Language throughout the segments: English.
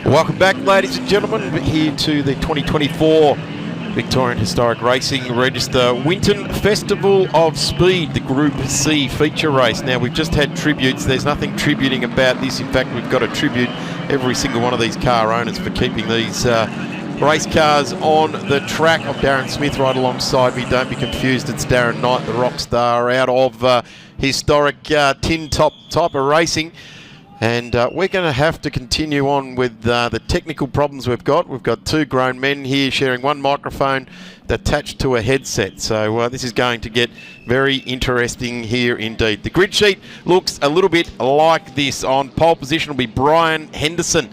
Welcome back, ladies and gentlemen, here to the 2024 Victorian Historic Racing Register Winton Festival of Speed, the Group C feature race. Now, we've just had tributes. There's nothing tributing about this. In fact, we've got to tribute every single one of these car owners for keeping these race cars on the track. I'm Darren Smith right alongside me. Don't be confused, it's Darren Knight, the rock star out of historic tin top type of racing. And we're going to have to continue on with the technical problems we've got. We've got two grown men here sharing one microphone attached to a headset. So this is going to get very interesting here indeed. The grid sheet looks a little bit like this. On pole position will be Brian Henderson.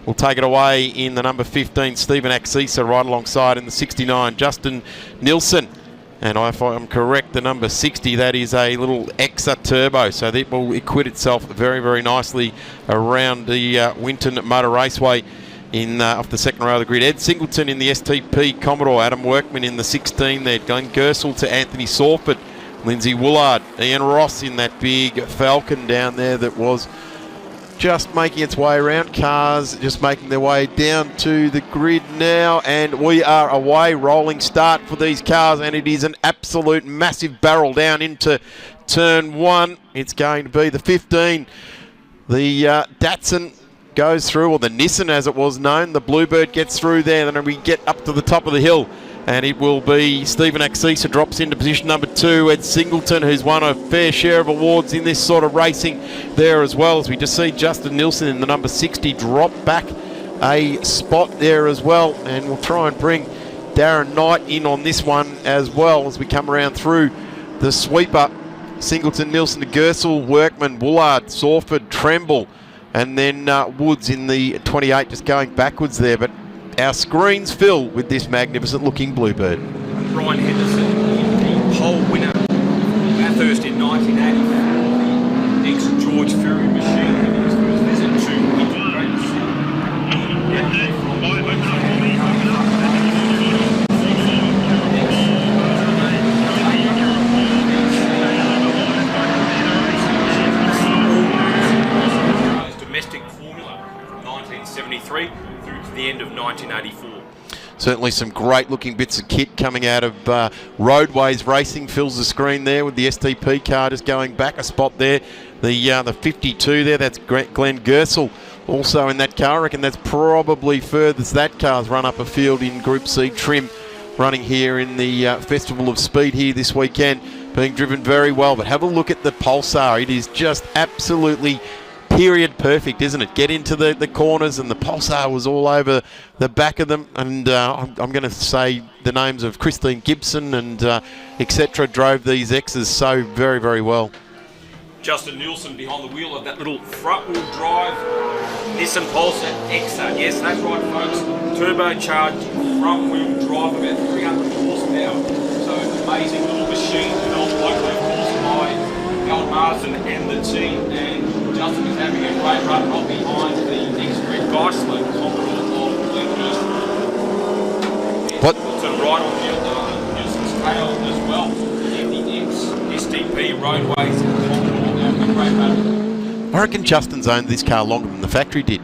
We'll take it away in the number 15, Stephen Axisa, right alongside in the 69, Justin Nilsson. And if I'm correct, the number 60, that is a little Exa Turbo. So that will acquit itself very, very nicely around the Winton Motor Raceway in off the second row of the grid. Ed Singleton in the STP Commodore. Adam Workman in the 16 there. Glenn Gersel to Anthony Sorford. Lindsay Woolard. Ian Ross in that big Falcon down there that was just making its way around. Cars just making their way down to the grid now, and we are away. Rolling start for these cars, and it is an absolute massive barrel down into turn one. It's going to be the 15. The Datsun goes through, or the Nissan as it was known. The Bluebird gets through there, then we get up to the top of the hill. And it will be Stephen Axisa drops into position number 2. Ed Singleton, who's won a fair share of awards in this sort of racing there as well. As we just see Justin Nilsson in the number 60 drop back a spot there as well. And we'll try and bring Darren Knight in on this one as well as we come around through the sweeper. Singleton, Nilsson to Gersel, Workman, Woolard, Sorford, Tremble, and then Woods in the 28 just going backwards there. But our screens fill with this magnificent looking Bluebird. Brian Henderson, the pole winner Bathurst in 1980. The ex-George Fury machine having his first visit to Winton domestic formula from 1973 through to the end of 1984. Certainly some great looking bits of kit coming out of Roadways Racing. Fills the screen there with the STP car just going back a spot there. The 52 there, that's Glenn Gersel also in that car. I reckon that's probably furthest that car's run up a field in Group C trim, running here in the Festival of Speed here this weekend, being driven very well. But have a look at the Pulsar. It is just absolutely period perfect, isn't it? Get into the corners, and the Pulsar was all over the back of them. And I'm going to say the names of Christine Gibson and etc. drove these X's so very, very well. Justin Nilsson behind the wheel of that little front-wheel drive Nissan Pulsar Exa. Yes, that's right, folks. Turbocharged front-wheel drive, about 300 horsepower. So amazing little machine, developed locally, of course, by Alan Marsden and the team. And Justin is having a great run right behind the next red Geisler Commodore of Glenn Gersel. What? To the right on Nilsson's tail as well. And the ex-STP Roadways Commodore having a great run. I reckon Justin's owned this car longer than the factory did.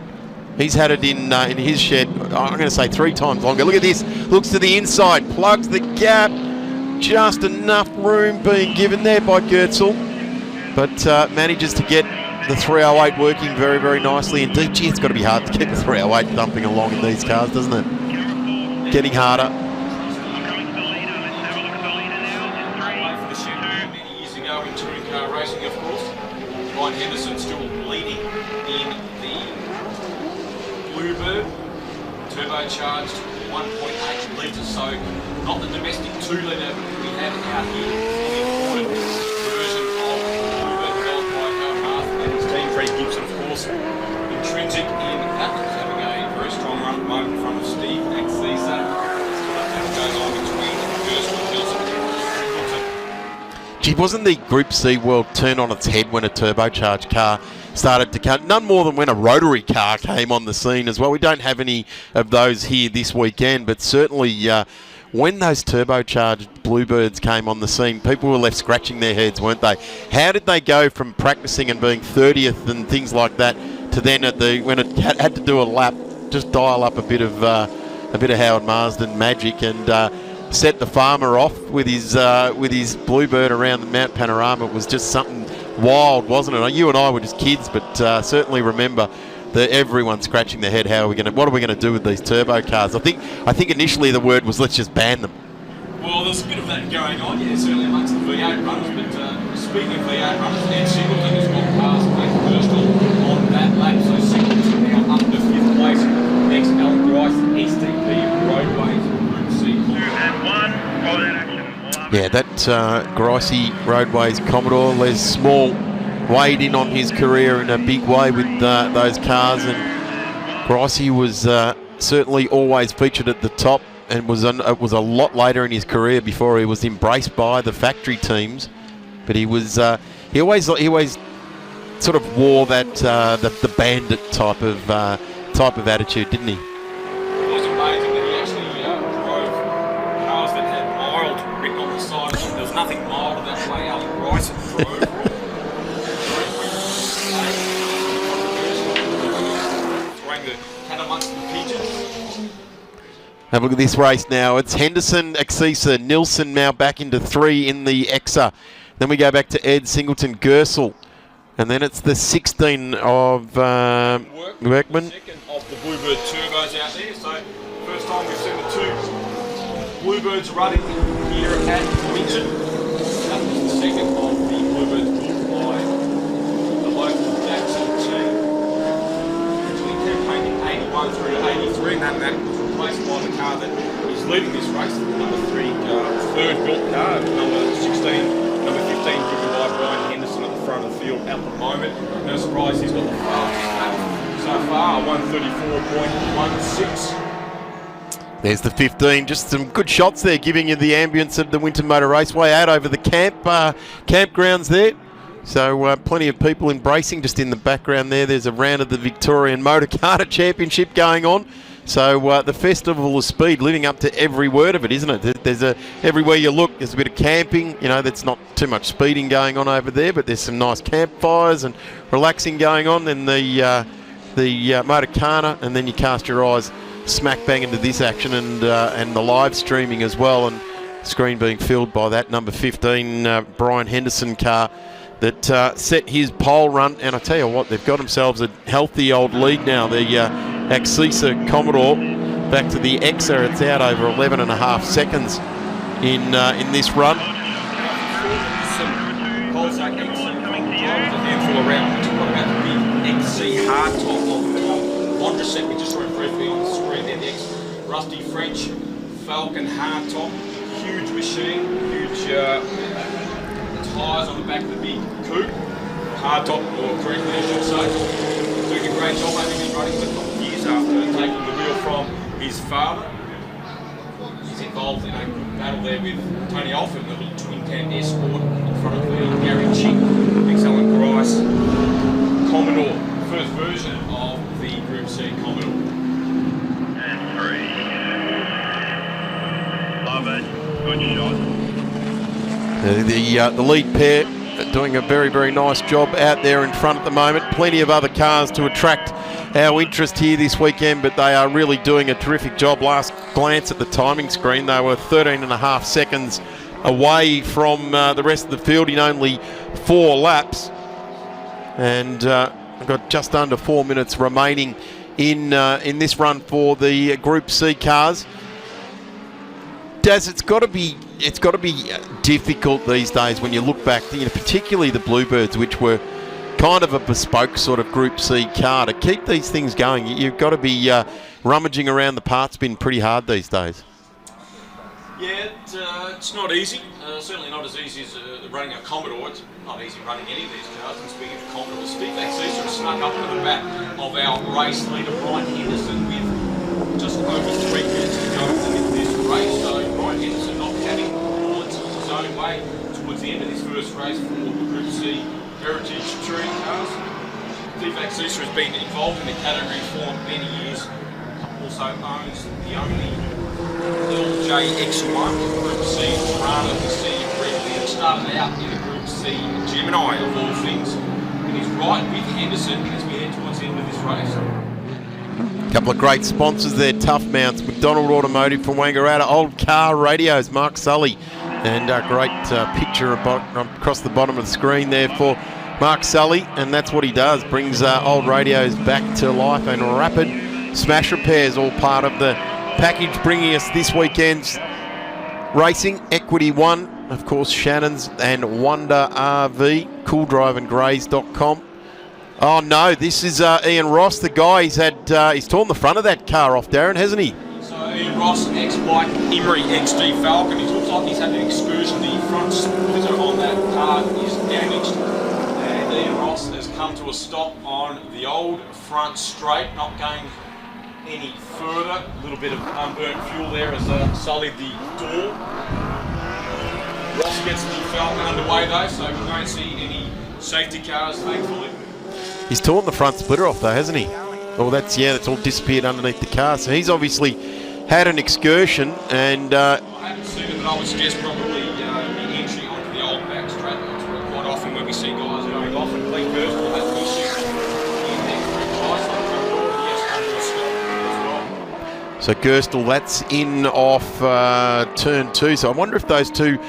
He's had it in his shed, I'm going to say 3 times longer. Look at this. Looks to the inside, plugs the gap. Just enough room being given there by Gersel, but manages to get the 308 working very, very nicely indeed. Gee, it's got to be hard to keep the 308 thumping along in these cars, doesn't it? Getting harder. For the shed many years ago in touring car racing, of course. Brian Henderson still leading in the Bluebird, turbocharged 1.8 litres, so not the domestic 2-litre we have out here, the imported version of Bluebird developed by Martha and his team. Fred Gibson, of course, intrinsic in that, having a very strong run at the moment in front of Steve Axisa. That goes on between Gersel and Nilsson and Singleton. Gee, wasn't the Group C world turned on its head when a turbocharged car started to come? None more than when a rotary car came on the scene as well. We don't have any of those here this weekend, but certainly when those turbocharged Bluebirds came on the scene, people were left scratching their heads, weren't they? How did they go from practicing and being 30th and things like that to then when it had to do a lap just dial up a bit of Howard Marsden magic and set the farmer off with his bluebird around the Mount Panorama. It was just something wild, wasn't it? You and I were just kids, but certainly remember that everyone scratching their head. What are we going to do with these turbo cars? I think initially the word was let's just ban them. Well, there's a bit of that going on, yeah, certainly amongst the V8 runners. But speaking of V8 runners, Ed Singleton has got past Birstall on that lap, so Singleton now up to 5th place. Next, Alan Grice, STP Roadways, Group C. 2 and 1, yeah, that Gricey Roadways Commodore, Les Small, weighed in on his career in a big way with those cars, and Gricey was certainly always featured at the top, and it was a lot later in his career before he was embraced by the factory teams. But he was he always sort of wore that the bandit type of attitude, didn't he? It was amazing that he actually drove cars that had mild written on the side of them. There was nothing mild about the way Alan Grice drove. Throwing the cat amongst the pigeons. Have a look at this race now. It's Henderson, Axisa, Nilsson now back into 3 in the Exa. Then we go back to Ed, Singleton, Gersel. And then it's the 16 of Workman. Second of the Bluebird turbos out there. So first time we've seen the 2 Bluebirds running here at Winton. That was the second of the Bluebirds built by the local Jackson team. Actually campaigning 81 through to 83, and that map was replaced by the car that is leading this race, the number 3 third built car, number 16. Number 15 driven by Brian Henderson at the front of the field at the moment. No surprise, he's got the fastest lap so far, 134.16. There's the 15. Just some good shots there, giving you the ambience of the Winton Motor Raceway out over the campgrounds there. So plenty of people embracing. Just in the background there's a round of the Victorian Motor Carter Championship going on. So the Festival of Speed living up to every word of it, isn't it? There's everywhere you look, there's a bit of camping. You know, there's not too much speeding going on over there, but there's some nice campfires and relaxing going on. Then the Motor Carter, and then you cast your eyes smack bang into this action and the live streaming as well, and screen being filled by that number 15 Brian Henderson car that set his pole run. And I tell you what, they've got themselves a healthy old lead now. The Axisa Commodore back to the Exa. It's out over 11.5 seconds in this run. XC hardtop of Mondriset. We just saw it briefly on the screen there. The ex-Rusty French Falcon hardtop, huge machine, huge tyres on the back of the big coupe. Hardtop, or correctly I should say. Doing a great job. I think he's running for a couple of years after taking the wheel from his father. He's involved in a good battle there with Tony Alford, the little twin cam Escort in front of the Gary Chick, Big Alan Grice Commodore, first version of the Group C Commodore. And 3. Love it. Good shot. The lead pair doing a very, very nice job out there in front at the moment. Plenty of other cars to attract our interest here this weekend, but they are really doing a terrific job. Last glance at the timing screen, they were 13.5 seconds away from the rest of the field in only 4 laps. And I've got just under 4 minutes remaining in this run for the Group C cars. Daz, it's got to be difficult these days when you look back, particularly the Bluebirds, which were kind of a bespoke sort of Group C car. To keep these things going, you've got to be rummaging around the parts bin pretty hard these days. Yeah, it's not easy. Certainly not as easy as running a Commodore. It's not easy running any of these cars. And speaking of Commodore, Steve Axisa sort of snuck up to the back of our race leader, Brian Henderson, with just over 3 minutes to go in this race. So Brian Henderson not having bullets his own way towards the end of this first race for the Group C Heritage Touring cars. Steve Axisa has been involved in the category for many years. Also owns the only LJX1 Group C Prada we see briefly. It started out in the Group C Gemini of all things, and he's right with Henderson as we head towards the end of this race. Couple of great sponsors there, Tough Mounts, McDonald Automotive from Wangaratta, Old Car Radios, Mark Sully, and a great picture across the bottom of the screen there for Mark Sully, and that's what he does, brings old radios back to life, and Rapid Smash Repairs, all part of the package, bringing us this weekend's racing. Equity One, of course, Shannon's, and Wonder RV, CoolDriveandGrays.com. Oh no, this is Ian Ross, the guy. He's torn the front of that car off, Darren, hasn't he? So Ian Ross, ex-Mike Emery XG Falcon. It looks like he's had an excursion. The front splitter on that car is damaged, and Ian Ross has come to a stop on the old front straight, not going any further. A little bit of unburnt fuel there has sullied the door. Ross gets the Falcon underway though, so we won't see any safety cars, thankfully. He's torn the front splitter off though, hasn't he? Oh, that's all disappeared underneath the car. So he's obviously had an excursion, and I haven't seen it, but I would suggest probably the entry onto the old back straight. That's quite often when we see guys going off, and Lee Gerstle has an issue in their franchise. So Gerstle, that's in off turn 2. So I wonder if those two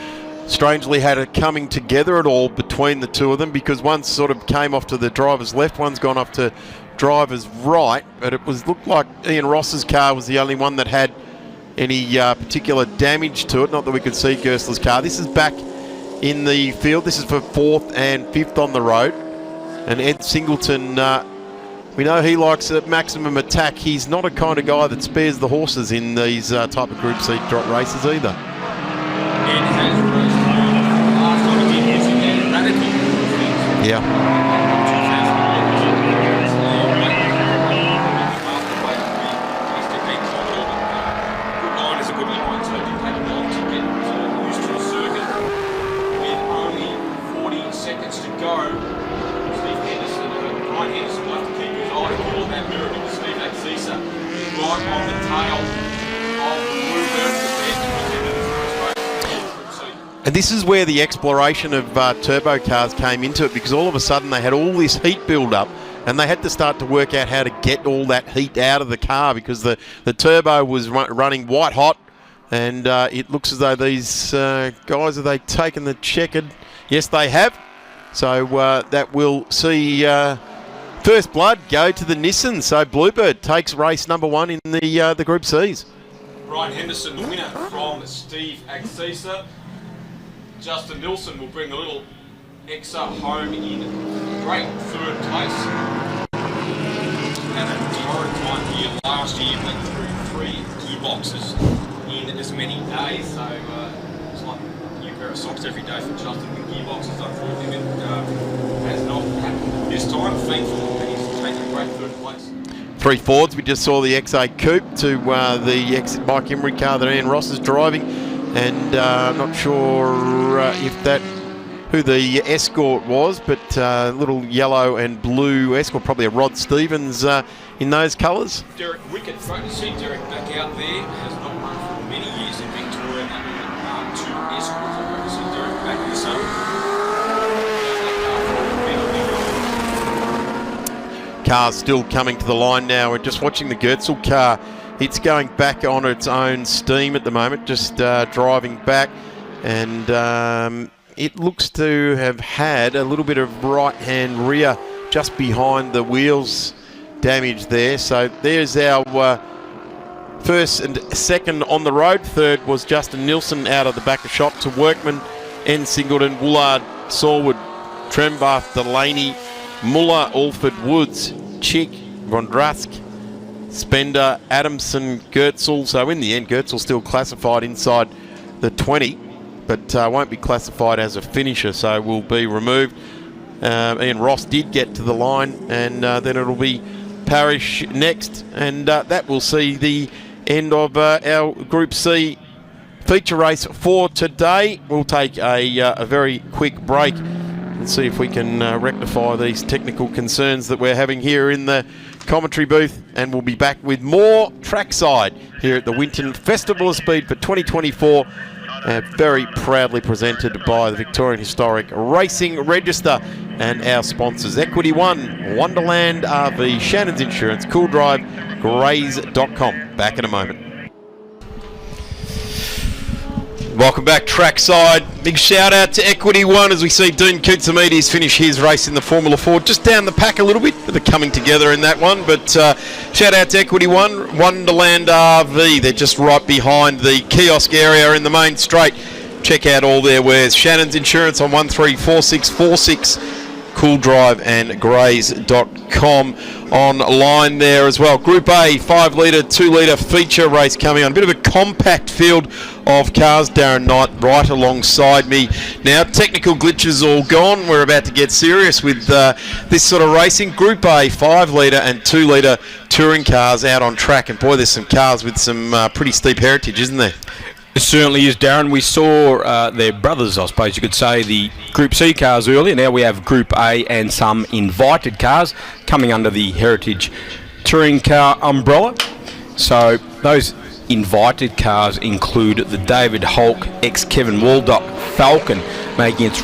strangely had a coming together at all between the two of them, because one sort of came off to the driver's left, one's gone off to driver's right, but it looked like Ian Ross's car was the only one that had any particular damage to it. Not that we could see Gerstler's car. This is back in the field. This is for 4th and 5th on the road. And Ed Singleton, we know he likes a maximum attack. He's not a kind of guy that spares the horses in these type of Group C drop races either. Ed has raced last time he did his radical. Yeah. And this is where the exploration of turbo cars came into it, because all of a sudden they had all this heat build up, and they had to start to work out how to get all that heat out of the car, because the turbo was running white hot, and it looks as though these guys, have they taken the checkered? Yes, they have. So that will see first blood go to the Nissan. So Bluebird takes race number 1 in the Group C's. Brian Henderson, the winner from Steve Axisa. Justin Nilsson will bring a little Exa home in great 3rd place. Had a torrid time here last year, went through 3 gearboxes in as many days, so it's like a new pair of socks every day for Justin with gearboxes. Unfortunately, it has not happened this time. Thankful that he's taken a great 3rd place. 3 Fords. We just saw the XA Coupe to the exit Mike Emery car that Ian Ross is driving. And I'm not sure who the Escort was, but little yellow and blue Escort, probably a Rod Stevens in those colours. Derek Wickett, front to see Derek back out there, has not run for many years in Victoria. That 2 Escorts, I'd like to see Derek back this summer. Cars still coming to the line now. We're just watching the Gertzel car. It's going back on its own steam at the moment, just driving back, and it looks to have had a little bit of right-hand rear just behind the wheels damage there. So there's our 1st and 2nd on the road. 3rd was Justin Nilsson out of the back of shop to Workman, N. Singleton, Woolard, Sorwood, Trembath, Delaney, Muller, Alford, Woods, Chick, Vondrask, Spender, Adamson, Gertzel. So in the end, Gertzel still classified inside the 20, but won't be classified as a finisher, so will be removed. Ian Ross did get to the line, and then it'll be Parrish next, and that will see the end of our Group C feature race for today. We'll take a very quick break and see if we can rectify these technical concerns that we're having here in the commentary booth, and we'll be back with more trackside here at the Winton Festival of Speed for 2024 very proudly presented by the Victorian Historic Racing Register and our sponsors, Equity One, Wonderland RV, Shannon's Insurance, Cool Drive, Grays.com. Back in a moment. Welcome back trackside. Big shout out to Equity One as we see Dean Koutsamides finish his race in the Formula 4. Just down the pack a little bit, but they're coming together in that one. But shout out to Equity One, Wonderland RV. They're just right behind the kiosk area in the main straight. Check out all their wares. Shannon's Insurance on 134646. Cool Drive and Grays.com online there as well. Group A, 5 litre, 2 litre feature race coming on. A bit of a compact field of cars. Darren Knight right alongside me. Now, technical glitches all gone. We're about to get serious with this sort of racing. Group A, 5 litre and 2 litre touring cars out on track. And boy, there's some cars with some pretty steep heritage, isn't there? It certainly is, Darren. We saw their brothers, I suppose you could say, the Group C cars earlier. Now we have Group A and some invited cars coming under the Heritage Touring Car umbrella. So those invited cars include the David Hulk ex-Kevin Waldock Falcon, making its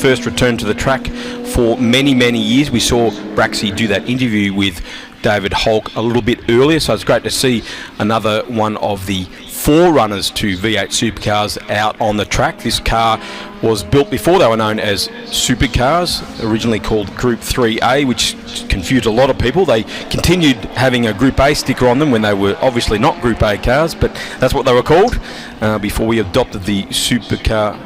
first return to the track for many, many years. We saw Braxy do that interview with David Hulk a little bit earlier, so it's great to see another one of the forerunners to V8 supercars out on the track. This car was built before they were known as supercars, originally called Group 3A, which confused a lot of people. They continued having a Group A sticker on them when they were obviously not Group A cars, but that's what they were called before we adopted the supercar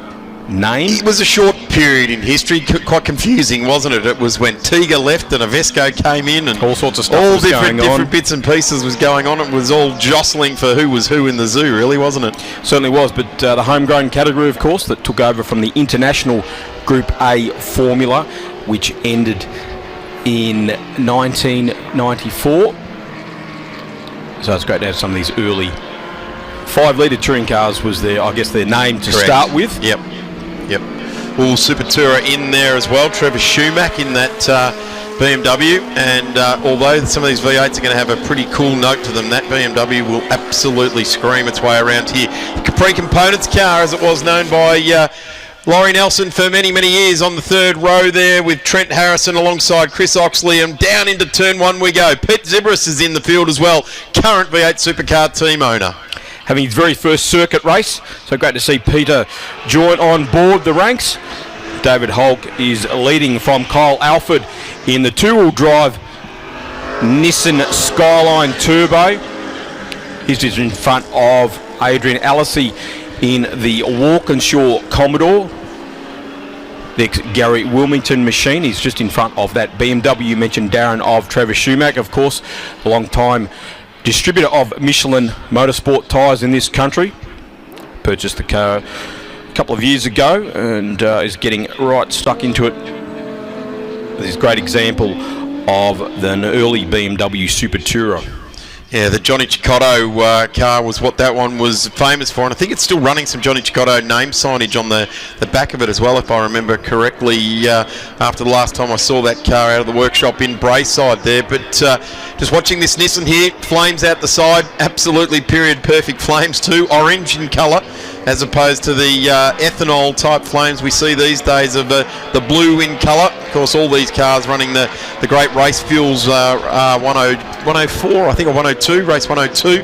name. It was a short period in history, quite confusing, wasn't it? It was when Tiga left and Avesco came in and all sorts of stuff all was different bits and pieces was going on. It was all jostling for who was who in the zoo, really, wasn't it? Certainly was, but the homegrown category, of course, that took over from the International Group A formula, which ended in 1994. So it's great to have some of these early 5 litre touring cars was their name to start with. Yep. All Super Tourer in there as well. Trevor Schumack in that BMW, and although some of these V8s are going to have a pretty cool note to them, that BMW will absolutely scream its way around here. The Capri Components car, as it was known by Laurie Nelson for many, many years, on the third row there with Trent Harrison alongside Chris Oxley, and down into turn 1 we go. Pete Zebras is in the field as well, current V8 supercar team owner. Having his very first circuit race, so great to see Peter join on board the ranks. David Hulk is leading from Kyle Alford in the 2-wheel drive Nissan Skyline Turbo. He's just in front of Adrian Alesi in the Walkinshaw Commodore. The Gary Wilmington machine. He's just in front of that BMW mentioned, Darren, of Trevor Schumack, of course, a long time distributor of Michelin Motorsport tyres in this country. Purchased the car a couple of years ago and is getting right stuck into it. This is a great example of an early BMW Super Tourer. Yeah, the Johnny Cicotto car was what that one was famous for, and I think it's still running some Johnny Cicotto name signage on the back of it as well, if I remember correctly, after the last time I saw that car out of the workshop in Brayside there. But just watching this Nissan here, flames out the side, absolutely period perfect flames too, orange in colour, as opposed to the ethanol type flames we see these days of the blue in colour. Of course, all these cars running the great race fuels 104, I think, or 102, race 102,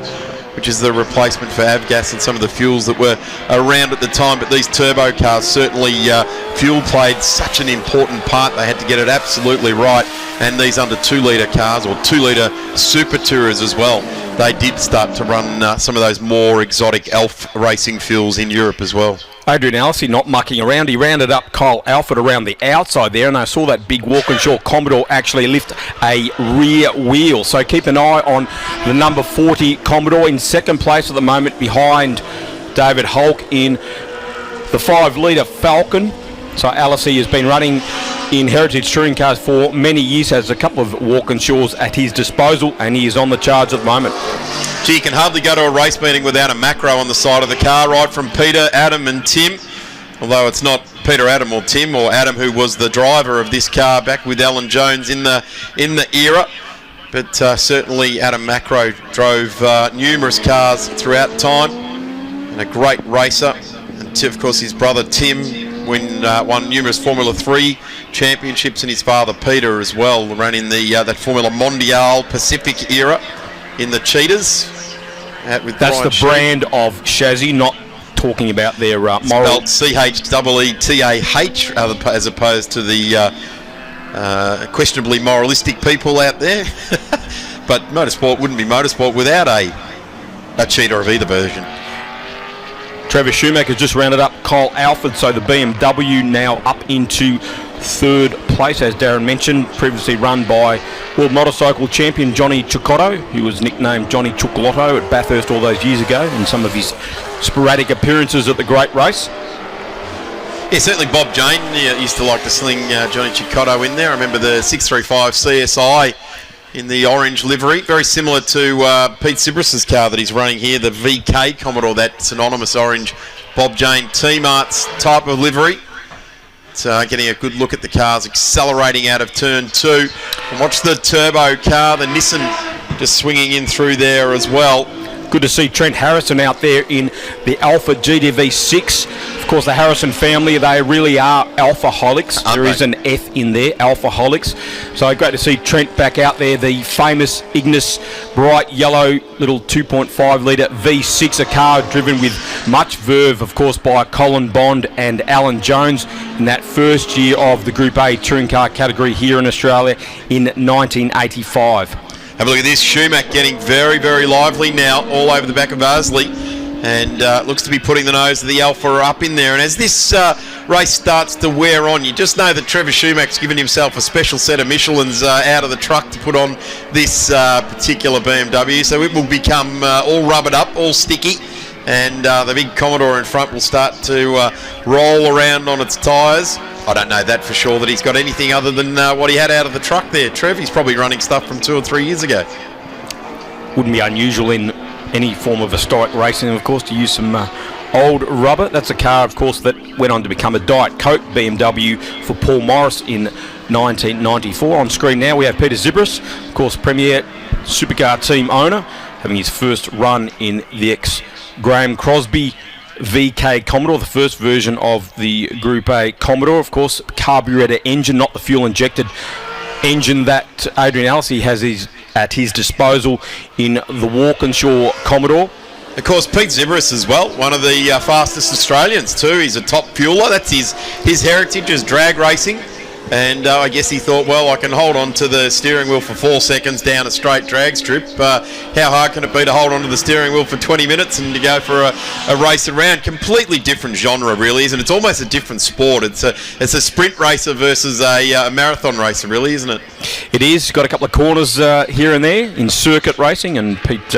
which is the replacement for Avgas and some of the fuels that were around at the time. But these turbo cars, certainly fuel played such an important part. They had to get it absolutely right. And these under 2 litre cars, or 2 litre Super Tourers as well, they did start to run some of those more exotic ELF racing fuels in Europe as well. Adrian Alesi not mucking around. He rounded up Kyle Alford around the outside there, and I saw that big Walkinshaw Commodore actually lift a rear wheel. So keep an eye on the number 40 Commodore in second place at the moment behind David Hulk in the 5 litre Falcon. So Alesi has been running in Heritage Touring Cars for many years, has a couple of Walkinshaws at his disposal, and he is on the charge at the moment. Gee, you can hardly go to a race meeting without a macro on the side of the car, right from Peter, Adam and Tim. Although it's not Peter, Adam or Tim, or Adam who was the driver of this car back with Alan Jones in the era. But certainly Adam Macro drove numerous cars throughout time. and a great racer. And of course his brother Tim won numerous Formula 3 championships, and his father Peter as well ran in the that Formula Mondiale Pacific era in the Cheetahs. With That's Brian the Sheep. brand of chassis, not talking about their moral. Spelled C-H-E-E-T-A-H as opposed to the questionably moralistic people out there. But motorsport wouldn't be motorsport without a cheetah of either version. Trevor Schumacher's just rounded up Kyle Alford, so the BMW now up into third place, as Darren mentioned, previously run by World Motorcycle Champion Johnny Cicotto, who was nicknamed Johnny Chocolotto at Bathurst all those years ago in some of his sporadic appearances at the Great Race. Yeah, certainly Bob Jane used to like to sling Johnny Cicotto in there. I remember the 635 CSI in the orange livery, very similar to Pete Sibrus's car that he's running here, the VK Commodore, that synonymous orange Bob Jane T-Marts type of livery. So getting a good look at the cars accelerating out of turn 2. And watch the turbo car, the Nissan, just swinging in through there as well. Good to see Trent Harrison out there in the Alpha GTV6. Of course, the Harrison family, they really are alpha-holics. There is an F in there, alpha-holics. So great to see Trent back out there, the famous Ignis bright yellow little 2.5 litre V6, a car driven with much verve, of course, by Colin Bond and Alan Jones in that first year of the Group A touring car category here in Australia in 1985. Have a look at this. Schumacher getting very, very lively now all over the back of Arsley, and looks to be putting the nose of the Alpha up in there. And as this race starts to wear on, you just know that Trevor Schumacher's given himself a special set of Michelins out of the truck to put on this particular BMW. So it will become all rubbered up, all sticky, and the big Commodore in front will start to roll around on its tyres. I don't know that for sure, that he's got anything other than what he had out of the truck there, Trev. He's probably running stuff from 2 or 3 years ago. Wouldn't be unusual in any form of historic racing, of course, to use some old rubber. That's a car, of course, that went on to become a Diet Coke BMW for Paul Morris in 1994. On screen now we have Peter Zibris, of course, Premier Supercar team owner, having his first run in the ex-Graham Crosby VK Commodore, the first version of the Group A Commodore, of course, carburetor engine, not the fuel-injected engine that Adrian Alesi has at his disposal in the Walkinshaw Commodore. Of course, Pete Zibris as well, one of the fastest Australians too. He's a top fueler. That's his heritage is drag racing. And I guess he thought, well, I can hold on to the steering wheel for 4 seconds down a straight drag strip. How hard can it be to hold on to the steering wheel for 20 minutes and to go for a race around? Completely different genre, really, isn't it? It's almost a different sport. It's a sprint racer versus a marathon racer, really, isn't it? It is. Got a couple of corners here and there in circuit racing, and Pete,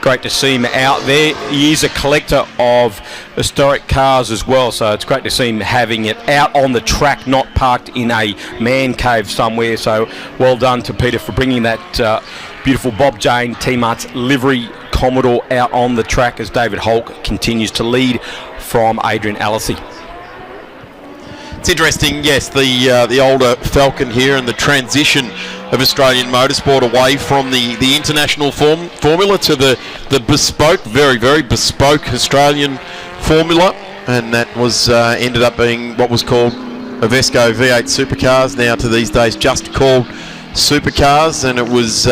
great to see him out there. He is a collector of historic cars as well, so it's great to see him having it out on the track, not parked in a man cave somewhere. So well done to Peter for bringing that beautiful Bob Jane T-Marts livery Commodore out on the track as David Holk continues to lead from Adrian Alesi. It's interesting, yes, the older Falcon here and the transition of Australian motorsport away from the international formula to the bespoke, very, very bespoke Australian formula, and that was ended up being what was called Avesco V8 supercars, now to these days just called supercars, and it was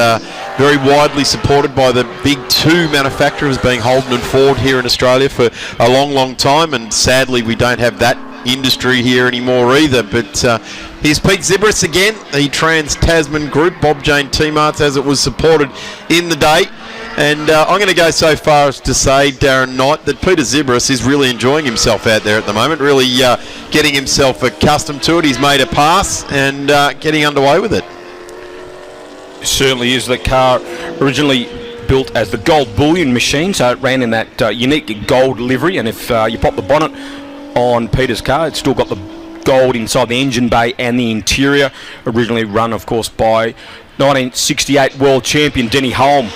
very widely supported by the big 2 manufacturers, being Holden and Ford here in Australia for a long, long time, and sadly we don't have that industry here anymore either. But here's Pete Zibris again, the Trans-Tasman Group, Bob Jane T-Marts as it was supported in the day. And I'm going to go so far as to say, Darren Knight, that Peter Zibris is really enjoying himself out there at the moment, really getting himself accustomed to it. He's made a pass and getting underway with it. Certainly is. The car originally built as the gold bullion machine, so it ran in that unique gold livery, and if you pop the bonnet on Peter's car, it's still got the gold inside the engine bay and the interior. Originally run, of course, by 1968 world champion Denny Holm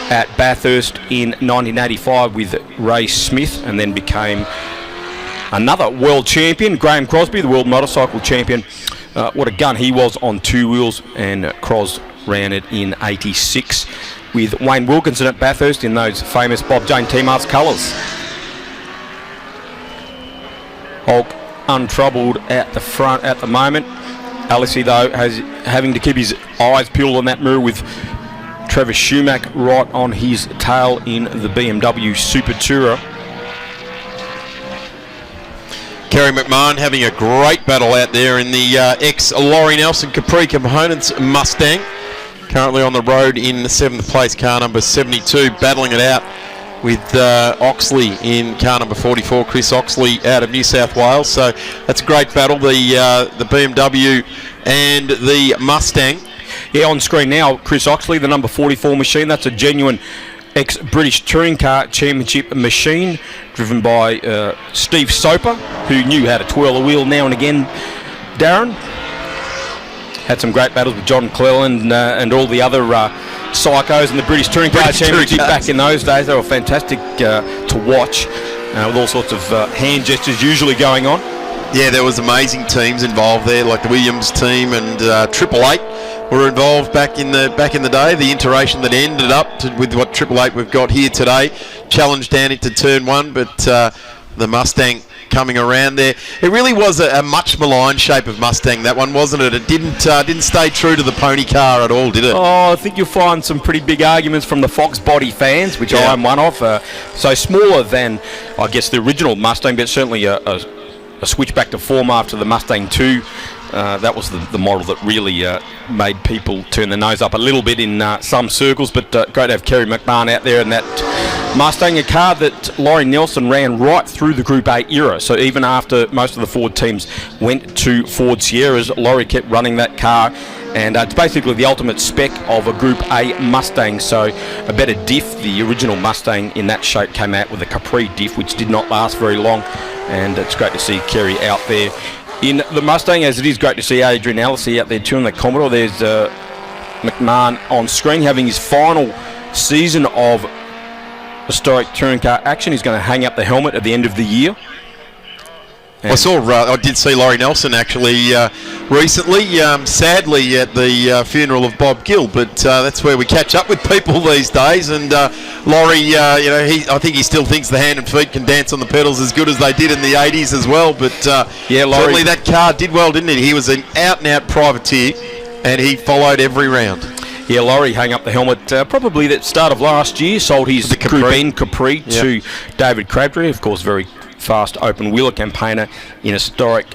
at Bathurst in 1985 with Ray Smith, and then became another world champion, Graham Crosby, the world motorcycle champion. What a gun he was on 2 wheels, and Cros ran it in 86 with Wayne Wilkinson at Bathurst in those famous Bob Jane T-Mars colours. Hulk untroubled at the front at the moment. Alesi, though, having to keep his eyes peeled on that mirror with Travis Schumacher right on his tail in the BMW Super Tourer. Kerry McMahon having a great battle out there in the ex-Laurie Nelson Capri Components Mustang. Currently on the road in 7th place, car number 72, battling it out with Oxley in car number 44, Chris Oxley out of New South Wales. So that's a great battle, the BMW and the Mustang. Yeah, on screen now, Chris Oxley, the number 44 machine. That's a genuine ex-British Touring Car Championship machine, driven by Steve Soper, who knew how to twirl a wheel now and again. Darren had some great battles with John Cleland and all the other psychos in the British Touring Car Championship back in those days. They were fantastic to watch, with all sorts of hand gestures usually going on. Yeah, there was amazing teams involved there, like the Williams team and Triple Eight were involved back in the day. The iteration that ended up with what Triple Eight we've got here today, challenged down into turn one, but the Mustang coming around there. It really was a much maligned shape of Mustang, that one, wasn't it? It didn't stay true to the pony car at all, did it? Oh, I think you'll find some pretty big arguments from the Fox body fans, which I am one of. So smaller than, I guess, the original Mustang, but certainly a switch back to form after the Mustang 2. That was the model that really made people turn their nose up a little bit in some circles, but great to have Kerry McMahon out there in that Mustang, a car that Laurie Nelson ran right through the Group A era. So even after most of the Ford teams went to Ford Sierras, Laurie kept running that car, and it's basically the ultimate spec of a Group A Mustang. So a better diff. The original Mustang in that shape came out with a Capri diff, which did not last very long, and it's great to see Kerry out there in the Mustang, as it is great to see Adrian Alesi out there too in the Commodore. There's McMahon on screen having his final season of historic touring car action. He's going to hang up the helmet at the end of the year. I did see Laurie Nelson actually recently, sadly at the funeral of Bob Gill, but that's where we catch up with people these days. And Laurie, I think he still thinks the hand and feet can dance on the pedals as good as they did in the 80s as well. But Laurie, certainly that car did well, didn't it? He was an out-and-out privateer, and he followed every round. Yeah, Laurie hung up the helmet probably at the start of last year, sold his Group N Capri to David Crabtree, of course, very fast open wheeler campaigner in historic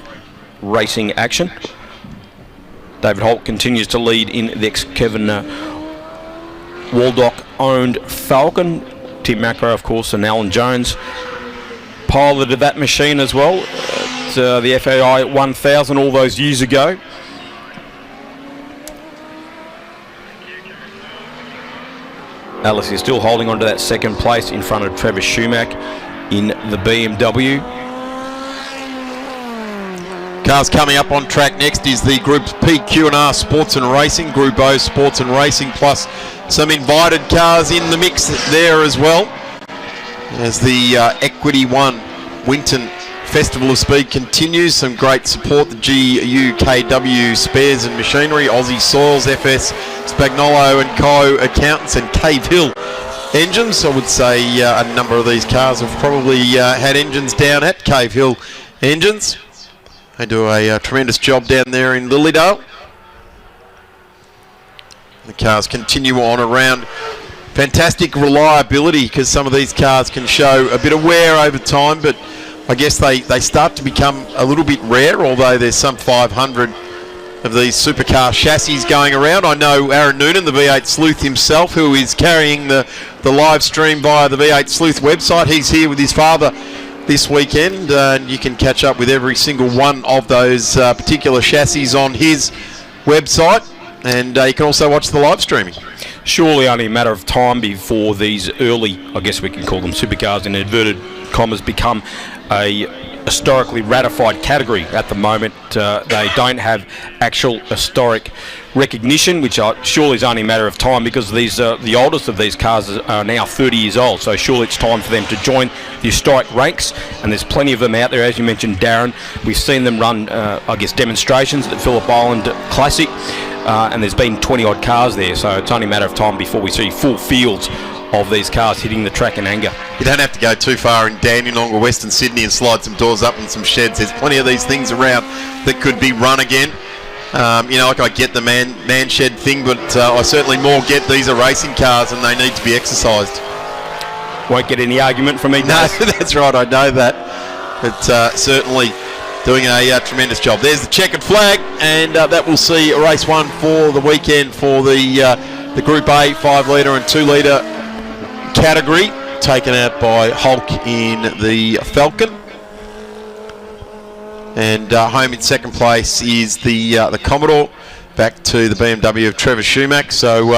racing action. David Holt continues to lead in the ex-Kevin Waldock owned Falcon. Tim Macro, of course, and Alan Jones piloted that machine as well. The FAI 1000 all those years ago. Alice is still holding on to that second place in front of Travis Schumacher in the BMW. Cars coming up on track next is the Group P, Q&R Sports and Racing, Group O Sports and Racing, plus some invited cars in the mix there as well, as the Equity One Winton Festival of Speed continues. Some great support, the GUKW Spares and Machinery, Aussie Soils, FS Spagnolo and Co Accountants, and Cave Hill Engines. I would say a number of these cars have probably had engines down at Cave Hill Engines. They do a tremendous job down there in Lilydale. The cars continue on around. Fantastic reliability, because some of these cars can show a bit of wear over time, but I guess they start to become a little bit rare, although there's some 500 of these supercar chassis going around. I know Aaron Noonan, the V8 Sleuth himself, who is carrying the live stream via the V8 Sleuth website. He's here with his father this weekend, and you can catch up with every single one of those particular chassis on his website, and you can also watch the live streaming. Surely only a matter of time before these early, I guess we can call them supercars in inverted commas, become a historically ratified category at the moment. They don't have actual historic recognition, which surely is only a matter of time, because these the oldest of these cars are now 30 years old, so surely it's time for them to join the historic ranks, and there's plenty of them out there. As you mentioned, Darren, we've seen them run I guess demonstrations at the Phillip Island Classic, and there's been 20 odd cars there, so it's only a matter of time before we see full fields of these cars hitting the track in anger. You don't have to go too far in Dandenong or Western Sydney and slide some doors up and some sheds. There's plenty of these things around that could be run again. Like I get the man shed thing, but I certainly more get these are racing cars and they need to be exercised. Won't get any argument from me. No, that's right, I know that. But certainly doing a tremendous job. There's the checkered flag, and that will see race 1 for the weekend for the Group A 5 litre and 2 litre category, taken out by Hulk in the Falcon. And home in second place is the Commodore, back to the BMW of Trevor Schumack. So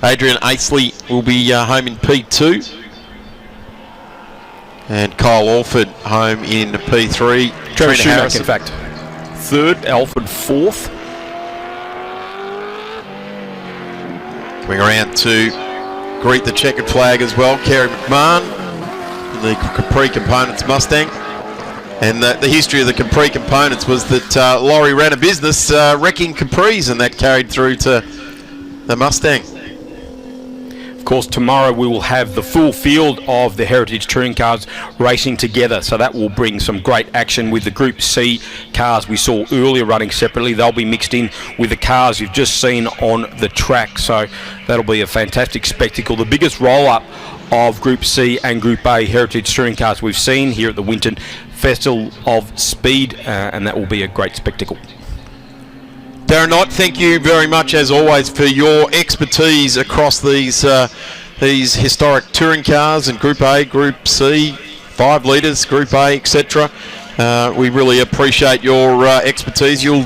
Adrian Aisley will be home in P2. And Kyle Alford home in P3. Trevor Schumack, in fact, third, Alford fourth. Coming around to greet the checkered flag as well, Kerry McMahon, the Capri Components Mustang. And the history of the Capri Components was that Laurie ran a business wrecking Capris, and that carried through to the Mustang. Of course, tomorrow we will have the full field of the Heritage Touring cars racing together, so that will bring some great action with the Group C cars we saw earlier running separately. They'll be mixed in with the cars you've just seen on the track, so that'll be a fantastic spectacle. The biggest roll-up of Group C and Group A Heritage Touring cars we've seen here at the Winton Festival of Speed, and that will be a great spectacle. Darren Knight, thank you very much as always for your expertise across these historic touring cars and Group A, Group C, 5 litres, Group A, etc. We really appreciate your expertise. You'll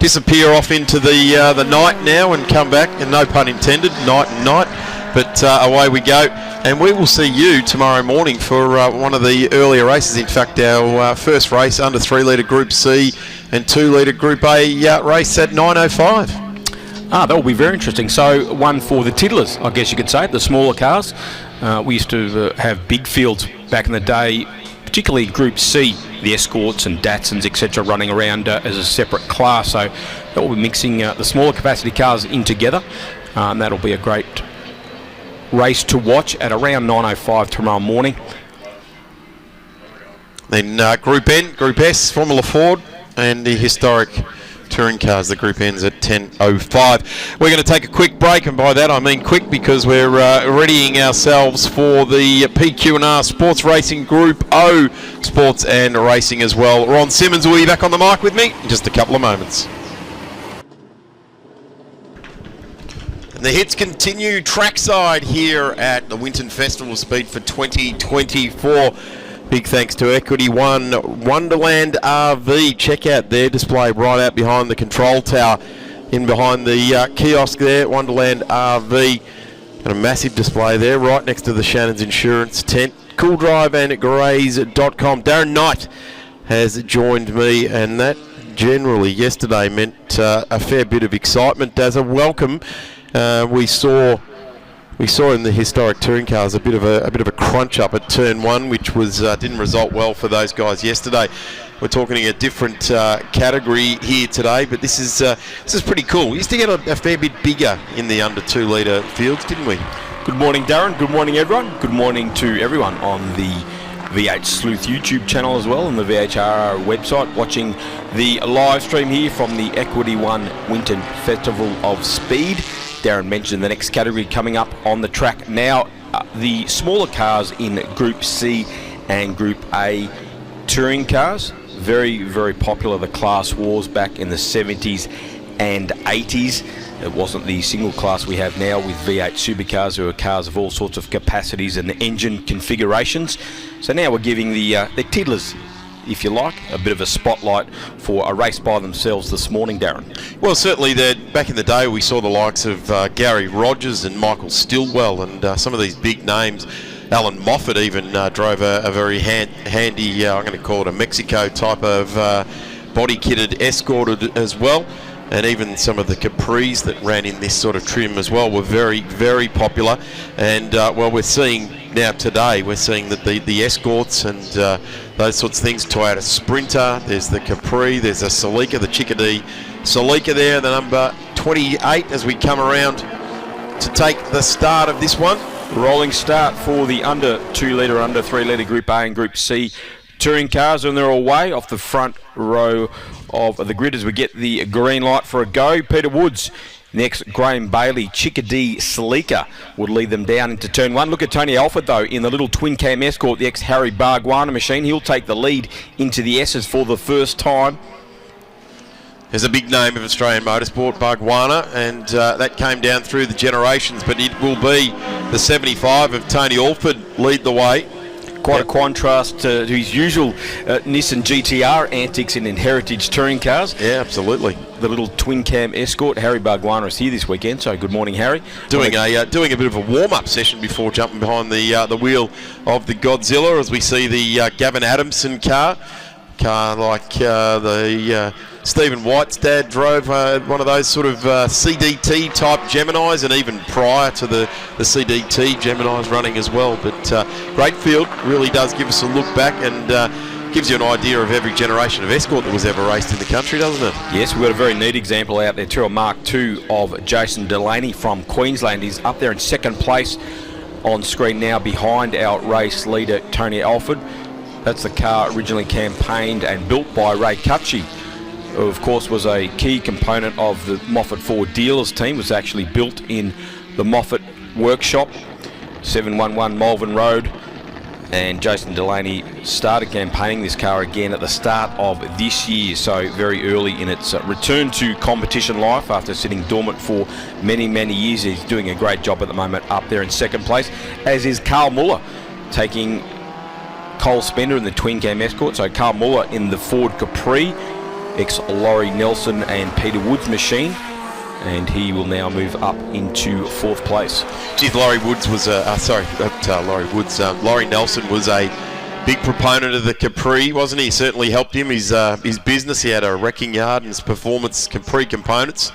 disappear off into the night now and come back, and no pun intended, night and night. But away we go, and we will see you tomorrow morning for one of the earlier races. In fact, our first race under 3 litre Group C and 2 litre Group A race at 9:05. That will be very interesting. So one for the tiddlers, I guess you could say, the smaller cars. We used to have big fields back in the day, particularly Group C, the Escorts and Datsuns, etc., running around as a separate class. So that will be mixing the smaller capacity cars in together. That'll be a great race to watch at around 9:05 tomorrow morning. Then Group N, Group S, Formula Ford, and the historic touring cars, the Group N's at 10:05. We're going to take a quick break, and by that I mean quick, because we're readying ourselves for the PQ&R Sports Racing Group O Sports and Racing as well. Ron Simmons will be back on the mic with me in just a couple of moments. The hits continue trackside here at the Winton Festival of Speed for 2024. Big thanks to Equity One Wonderland RV. Check out their display right out behind the control tower, in behind the kiosk there, Wonderland RV. And a massive display there right next to the Shannon's Insurance tent. Cool Drive and Grays.com. Darren Knight has joined me, and that generally yesterday meant a fair bit of excitement as a welcome. We saw in the historic touring cars a bit of a crunch up at turn 1, which was didn't result well for those guys yesterday. We're talking a different category here today, but this is pretty cool. We used to get a fair bit bigger in the under 2 litre fields, didn't we? Good morning, Darren. Good morning, everyone. Good morning to everyone on the VH Sleuth YouTube channel as well, and the VHR website, watching the live stream here from the Equity One Winton Festival of Speed. Darren mentioned the next category coming up on the track now, the smaller cars in Group C and Group A touring cars. Very, very popular, the class wars back in the 70s and 80s. It wasn't the single class we have now with V8 supercars, who are cars of all sorts of capacities and engine configurations. So now we're giving the tiddlers, if you like, a bit of a spotlight for a race by themselves this morning, Darren. Well, certainly back in the day we saw the likes of Gary Rogers and Michael Stilwell and some of these big names Alan Moffat even drove a very handy, I'm going to call it a Mexico type of body-kitted Escort as well. And even some of the Capris that ran in this sort of trim as well were very, very popular. And, well, we're seeing now today, we're seeing that the Escorts and those sorts of things, Toyota Sprinter, there's the Capri, there's a Celica, the Chickadee Celica there, the number 28 as we come around to take the start of this one. Rolling start for the under 2 litre, under 3 litre Group A and Group C touring cars, and they're away off the front row of the grid as we get the green light for a go. Peter Woods next, Graham Bailey, Chickadee Celica would lead them down into turn 1. Look at Tony Alford though in the little twin cam Escort, the ex-Harry Barguana machine. He'll take the lead into the S's for the first time. There's a big name of Australian motorsport, Barguana, and that came down through the generations, but it will be the 75 of Tony Alford lead the way. Quite a contrast to his usual Nissan GTR antics in heritage touring cars. Yeah, absolutely. The little twin cam Escort. Harry Barguana is here this weekend, so good morning, Harry. Doing a bit of a warm-up session before jumping behind the wheel of the Godzilla as we see the Gavin Adamson car like the Stephen White's dad drove one of those sort of CDT type Geminis, and even prior to the CDT Geminis running as well. But great field, really does give us a look back and gives you an idea of every generation of Escort that was ever raced in the country, doesn't it? Yes, we've got a very neat example out there too, a Mark II of Jason Delaney from Queensland. He's up there in second place on screen now behind our race leader Tony Alford. That's the car originally campaigned and built by Ray Cutchie, who of course was a key component of the Moffat Ford dealers team. It was actually built in the Moffat workshop, 711 Malvern Road, and Jason Delaney started campaigning this car again at the start of this year, so very early in its return to competition life after sitting dormant for many, many years. He's doing a great job at the moment up there in second place, as is Carl Muller taking Cole Spender in the twin cam Escort. So Carl Muller in the Ford Capri, ex-Laurie Nelson and Peter Woods machine, and he will now move up into fourth place. Geez, Laurie Woods was Laurie Nelson was a big proponent of the Capri, wasn't he? He certainly helped him, his business. He had a wrecking yard and his performance Capri components.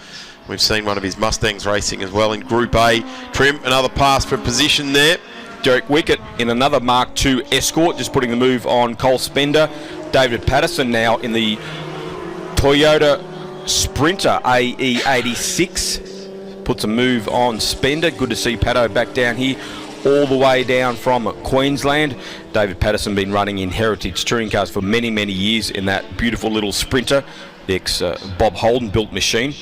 We've seen one of his Mustangs racing as well in Group A trim. Another pass for position there. Derek Wickett in another Mark II Escort, just putting the move on Cole Spender. David Patterson now in the Toyota Sprinter AE86, puts a move on Spender. Good to see Pato back down here, all the way down from Queensland. David Patterson been running in heritage touring cars for many, many years in that beautiful little Sprinter, the ex-Bob Holden built machine.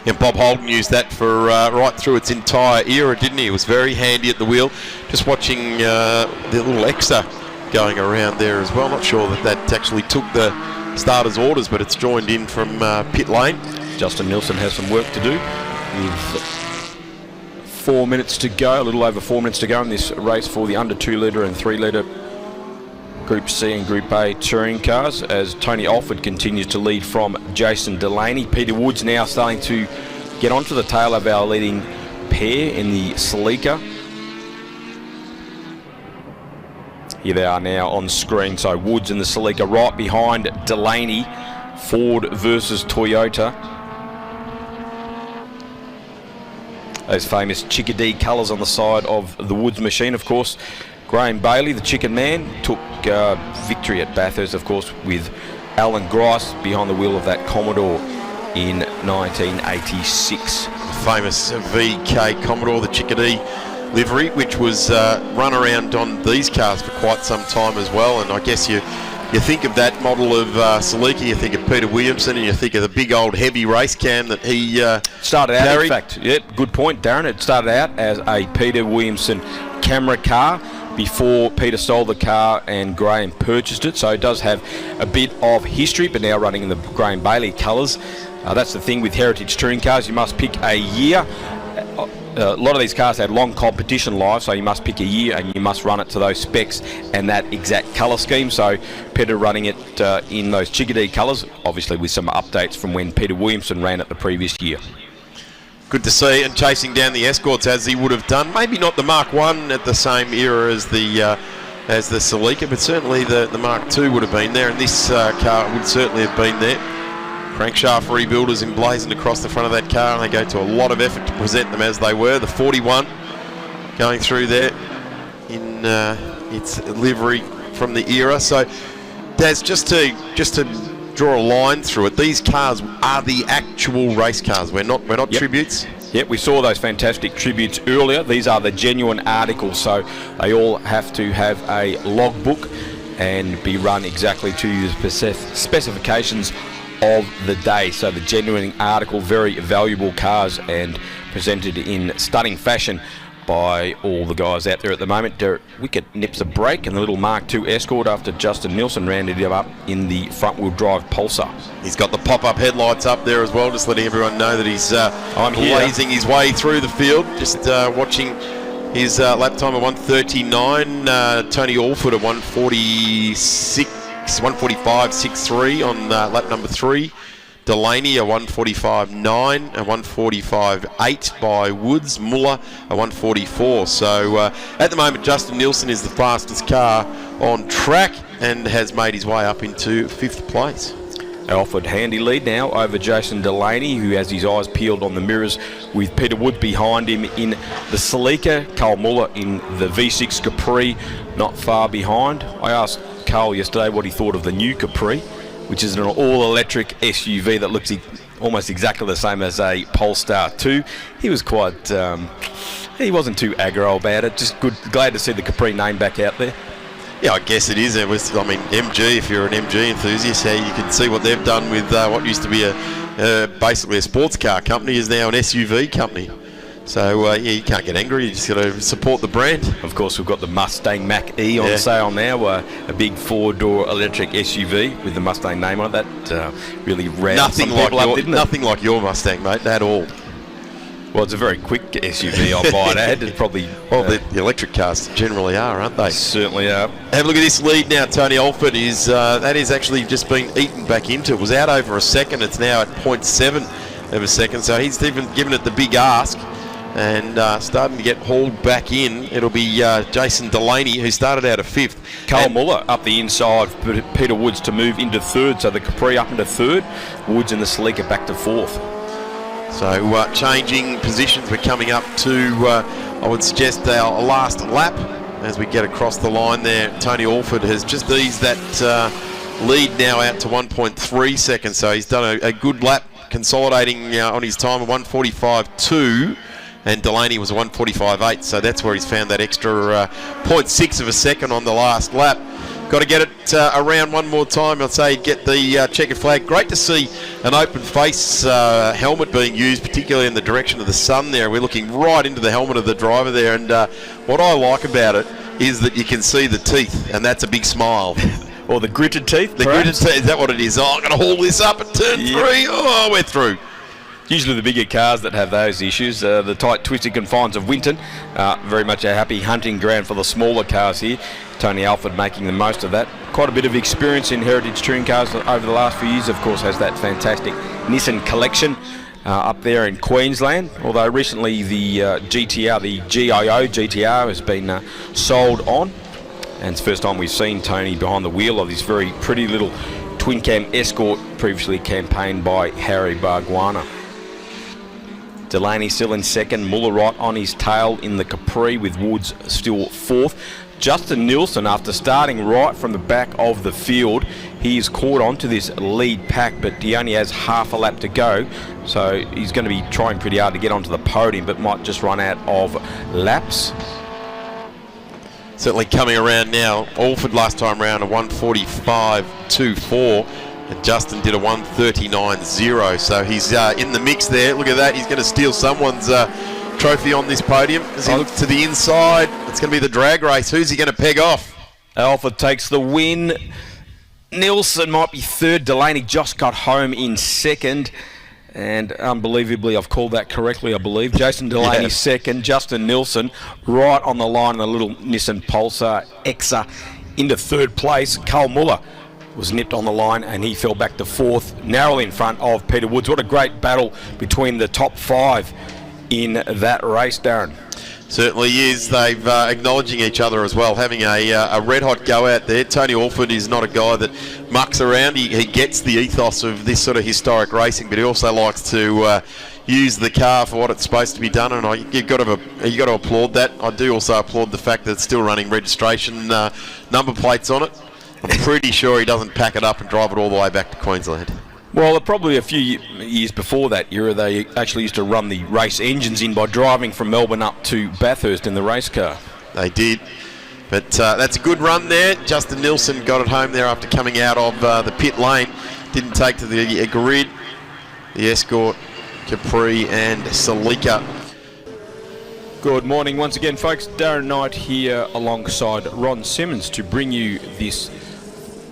And Bob Holden used that for right through its entire era, didn't he? It was very handy at the wheel. Just watching the little extra going around there as well. Not sure that actually took the starter's orders, but it's joined in from pit lane. Justin Nilsson has some work to do with 4 minutes to go, a little over 4 minutes to go in this race for the under 2 litre and 3 litre Group C and Group A touring cars, as Tony Alford continues to lead from Jason Delaney. Peter Woods now starting to get onto the tail of our leading pair in the Celica. Here they are now on screen. So Woods in the Celica right behind Delaney. Ford versus Toyota. Those famous Chickadee colours on the side of the Woods machine, of course. Graham Bailey, the Chicken Man, took victory at Bathurst, of course, with Alan Grice behind the wheel of that Commodore in 1986. Famous VK Commodore, the Chickadee livery, which was run around on these cars for quite some time as well. And I guess you think of that model of Celica, you think of Peter Williamson, and you think of the big old heavy race cam that he started out, carried. in fact. Yep, good point, Darren. It started out as a Peter Williamson camera car before Peter sold the car and Graham purchased it, so it does have a bit of history, but now running in the Graham Bailey colours. That's the thing with heritage touring cars, you must pick a year. A lot of these cars had long competition lives, so you must pick a year and you must run it to those specs and that exact colour scheme. So Peter running it in those Chickadee colours, obviously with some updates from when Peter Williamson ran it the previous year. Good to see, and chasing down the escorts as he would have done. Maybe not the Mark 1 at the same era as the Celica, but certainly the Mark 2 would have been there, and this car would certainly have been there. Crankshaft rebuilders emblazoned across the front of that car, and they go to a lot of effort to present them as they were. The 41 going through there in its livery from the era. So, Daz, just to draw a line through it, these cars are the actual race cars. We're not Yep. tributes. Yep, we saw those fantastic tributes earlier. These are the genuine articles, so they all have to have a logbook and be run exactly to the specifications of the day. So the genuine article, very valuable cars and presented in stunning fashion by all the guys out there at the moment. Derek Wickett nips a break, and the little Mark II Escort after Justin Nielsen rounded him up in the front-wheel drive Pulsar. He's got the pop-up headlights up there as well, just letting everyone know that he's blazing his way through the field. Just watching his lap time of 1:39. Tony Alford at 1:45.63 on lap number 3. Delaney a 1:45.9, a 1:45.8 by Woods. Muller a 1:44. So at the moment, Justin Nielsen is the fastest car on track and has made his way up into 5th place. Alfred handy lead now over Jason Delaney, who has his eyes peeled on the mirrors with Peter Woods behind him in the Celica. Carl Muller in the V6 Capri, not far behind. I asked Carl yesterday what he thought of the new Capri, which is an all-electric SUV that looks almost exactly the same as a Polestar 2. He was quite... he wasn't too aggro about it. Just glad to see the Capri name back out there. Yeah, I guess it is. MG, if you're an MG enthusiast, you can see what they've done with what used to be basically a sports car company is now an SUV company. So, you can't get angry. You just got to support the brand. Of course, we've got the Mustang Mach-E on sale now, a big 4-door electric SUV with the Mustang name on it. That really ran some people up, didn't it? Nothing like your Mustang, mate, at all. Well, it's a very quick SUV, I might add. It's probably... Well, the electric cars generally are, aren't they? Certainly are. Have a look at this lead now. Tony Alford is that is actually just been eaten back into. It was out over a second. It's now at 0.7 of a second. So he's even given it the big ask and starting to get hauled back in. It'll be Jason Delaney, who started out of 5th. Carl Muller up the inside, Peter Woods to move into 3rd. So the Capri up into 3rd. Woods and the Celica back to 4th. So changing positions, we're coming up to, I would suggest, our last lap as we get across the line there. Tony Alford has just eased that lead now out to 1.3 seconds, so he's done a good lap, consolidating on his time of 1:45.2, and Delaney was a 1:45.8, so that's where he's found that extra 0.6 of a second on the last lap. Got to get it around one more time. I'd say get the checkered flag. Great to see an open face helmet being used, particularly in the direction of the sun there. We're looking right into the helmet of the driver there, and what I like about it is that you can see the teeth, and that's a big smile. Or the gritted teeth. The gritted teeth, is that what it is? Oh, I'm going to haul this up at turn 3. Oh, we're through. Usually the bigger cars that have those issues. The tight, twisted confines of Winton. Very much a happy hunting ground for the smaller cars here. Tony Alford making the most of that. Quite a bit of experience in heritage touring cars over the last few years. Of course, has that fantastic Nissan collection up there in Queensland. Although recently the GTR, the GIO GTR, has been sold on. And it's the first time we've seen Tony behind the wheel of this very pretty little twin-cam Escort, previously campaigned by Harry Barguana. Delaney still in 2nd, Muller right on his tail in the Capri with Woods still 4th. Justin Nielsen, after starting right from the back of the field, he is caught onto this lead pack, but he only has half a lap to go, so he's going to be trying pretty hard to get onto the podium, but might just run out of laps. Certainly coming around now. Alford last time round a 1:45.24. And Justin did a 1:39.0, so he's in the mix there. Look at that, he's going to steal someone's trophy on this podium. As he looks to the inside, it's going to be the drag race. Who's he going to peg off? Alford takes the win. Nielsen might be 3rd. Delaney just got home in 2nd. And unbelievably, I've called that correctly, I believe. Jason Delaney Yes. 2nd. Justin Nielsen right on the line in the little Nissan Pulsar Exa into 3rd place. Carl Muller was nipped on the line, and he fell back to 4th, narrowly in front of Peter Woods. What a great battle between the top 5 in that race, Darren. Certainly is. They've acknowledging each other as well, having a red-hot go out there. Tony Alford is not a guy that mucks around. He gets the ethos of this sort of historic racing, but he also likes to use the car for what it's supposed to be done, and you've got to applaud that. I do also applaud the fact that it's still running registration number plates on it. I'm pretty sure he doesn't pack it up and drive it all the way back to Queensland. Well, probably a few years before that era, they actually used to run the race engines in by driving from Melbourne up to Bathurst in the race car. They did. But that's a good run there. Justin Nilsson got it home there after coming out of the pit lane. Didn't take to the grid. The Escort, Capri and Salika. Good morning once again, folks. Darren Knight here alongside Ron Simmons to bring you this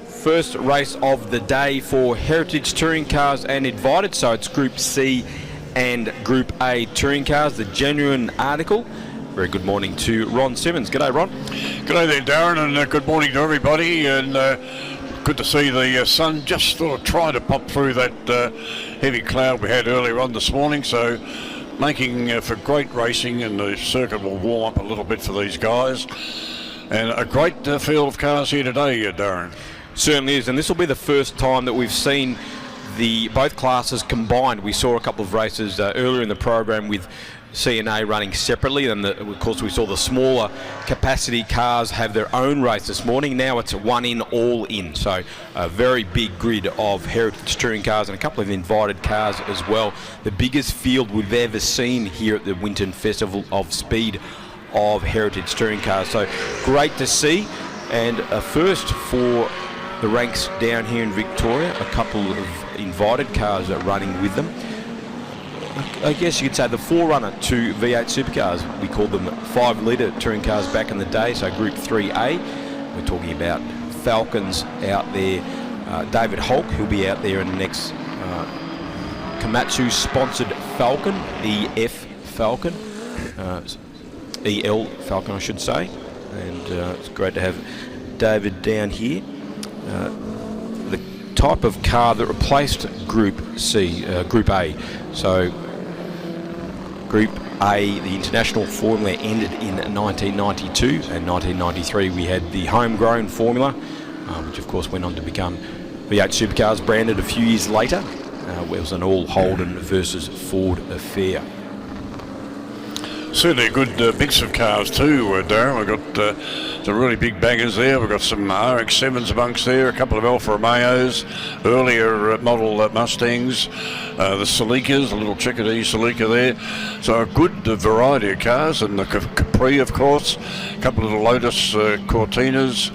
first race of the day for Heritage Touring Cars and Invited. So it's Group C and Group A Touring Cars, the genuine article. Very good morning to Ron Simmons. G'day, Ron. G'day there, Darren, and good morning to everybody. And good to see the sun just sort of try to pop through that heavy cloud we had earlier on this morning. So making for great racing, and the circuit will warm up a little bit for these guys. And a great field of cars here today, Darren. Certainly is, and this will be the first time that we've seen both classes combined. We saw a couple of races earlier in the program with CNA running separately, and of course we saw the smaller capacity cars have their own race this morning. Now it's one in, all in, so a very big grid of Heritage Touring Cars and a couple of invited cars as well. The biggest field we've ever seen here at the Winton Festival of Speed of Heritage Touring Cars, so great to see, and a first for the ranks down here in Victoria. A couple of invited cars are running with them. I guess you could say the forerunner to V8 supercars. We called them 5-litre touring cars back in the day, so Group 3A. We're talking about Falcons out there. David Hulk, who'll be out there in the next Komatsu-sponsored Falcon, EF Falcon. EL Falcon, I should say. And it's great to have David down here. The type of car that replaced Group A. So Group A, the International Formula, ended in 1992, and 1993 we had the homegrown Formula, which of course went on to become V8 Supercars, branded a few years later. Where it was an all Holden versus Ford affair. Certainly a good mix of cars too, Darren. We've got some really big bangers there. We've got some RX-7s amongst there, a couple of Alfa Romeos, earlier model Mustangs, the Celikas, a little Chickadee Celica there. So a good variety of cars, and the Capri, of course, a couple of little Lotus Cortinas,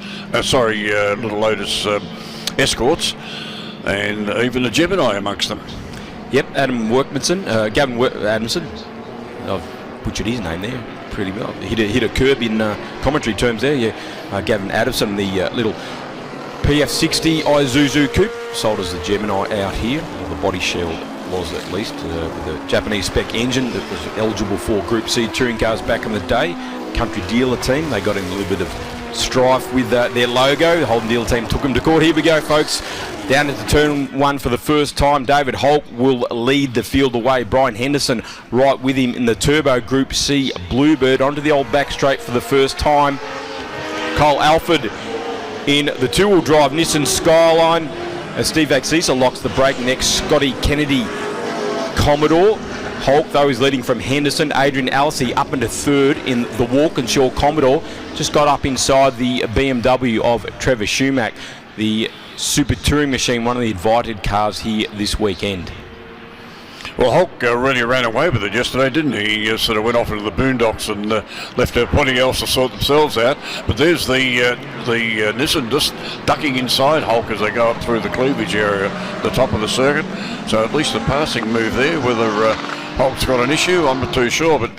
little Lotus Escorts, and even a Gemini amongst them. Yep, Gavin Adamson. I've butchered his name there pretty well. Hit a curb in commentary terms there. Yeah, Gavin Adamson, the little PF60 Isuzu coupe, sold as the Gemini out here. Well, the body shell was, at least, with a Japanese spec engine that was eligible for Group C touring cars back in the day. Country dealer team, they got in a little bit of strife with their logo. The Holden dealer team took them to court. Here we go, folks. Down into turn one for the first time. David Holt will lead the field away. Brian Henderson right with him in the Turbo Group C Bluebird. Onto the old back straight for the first time. Cole Alford in the two-wheel drive Nissan Skyline. As Steve Axisa locks the brake next, Scotty Kennedy Commodore. Hulk, though, is leading from Henderson. Adrian Alcey up into third in the Walkinshaw Commodore. Just got up inside the BMW of Trevor Schumack, the Super Touring Machine, one of the invited cars here this weekend. Well, Hulk really ran away with it yesterday, didn't he? He sort of went off into the boondocks and left everybody else to sort themselves out. But there's the Nissan just ducking inside Hulk as they go up through the cleavage area, the top of the circuit. So at least a passing move there. Whether Hulk's got an issue, I'm not too sure, but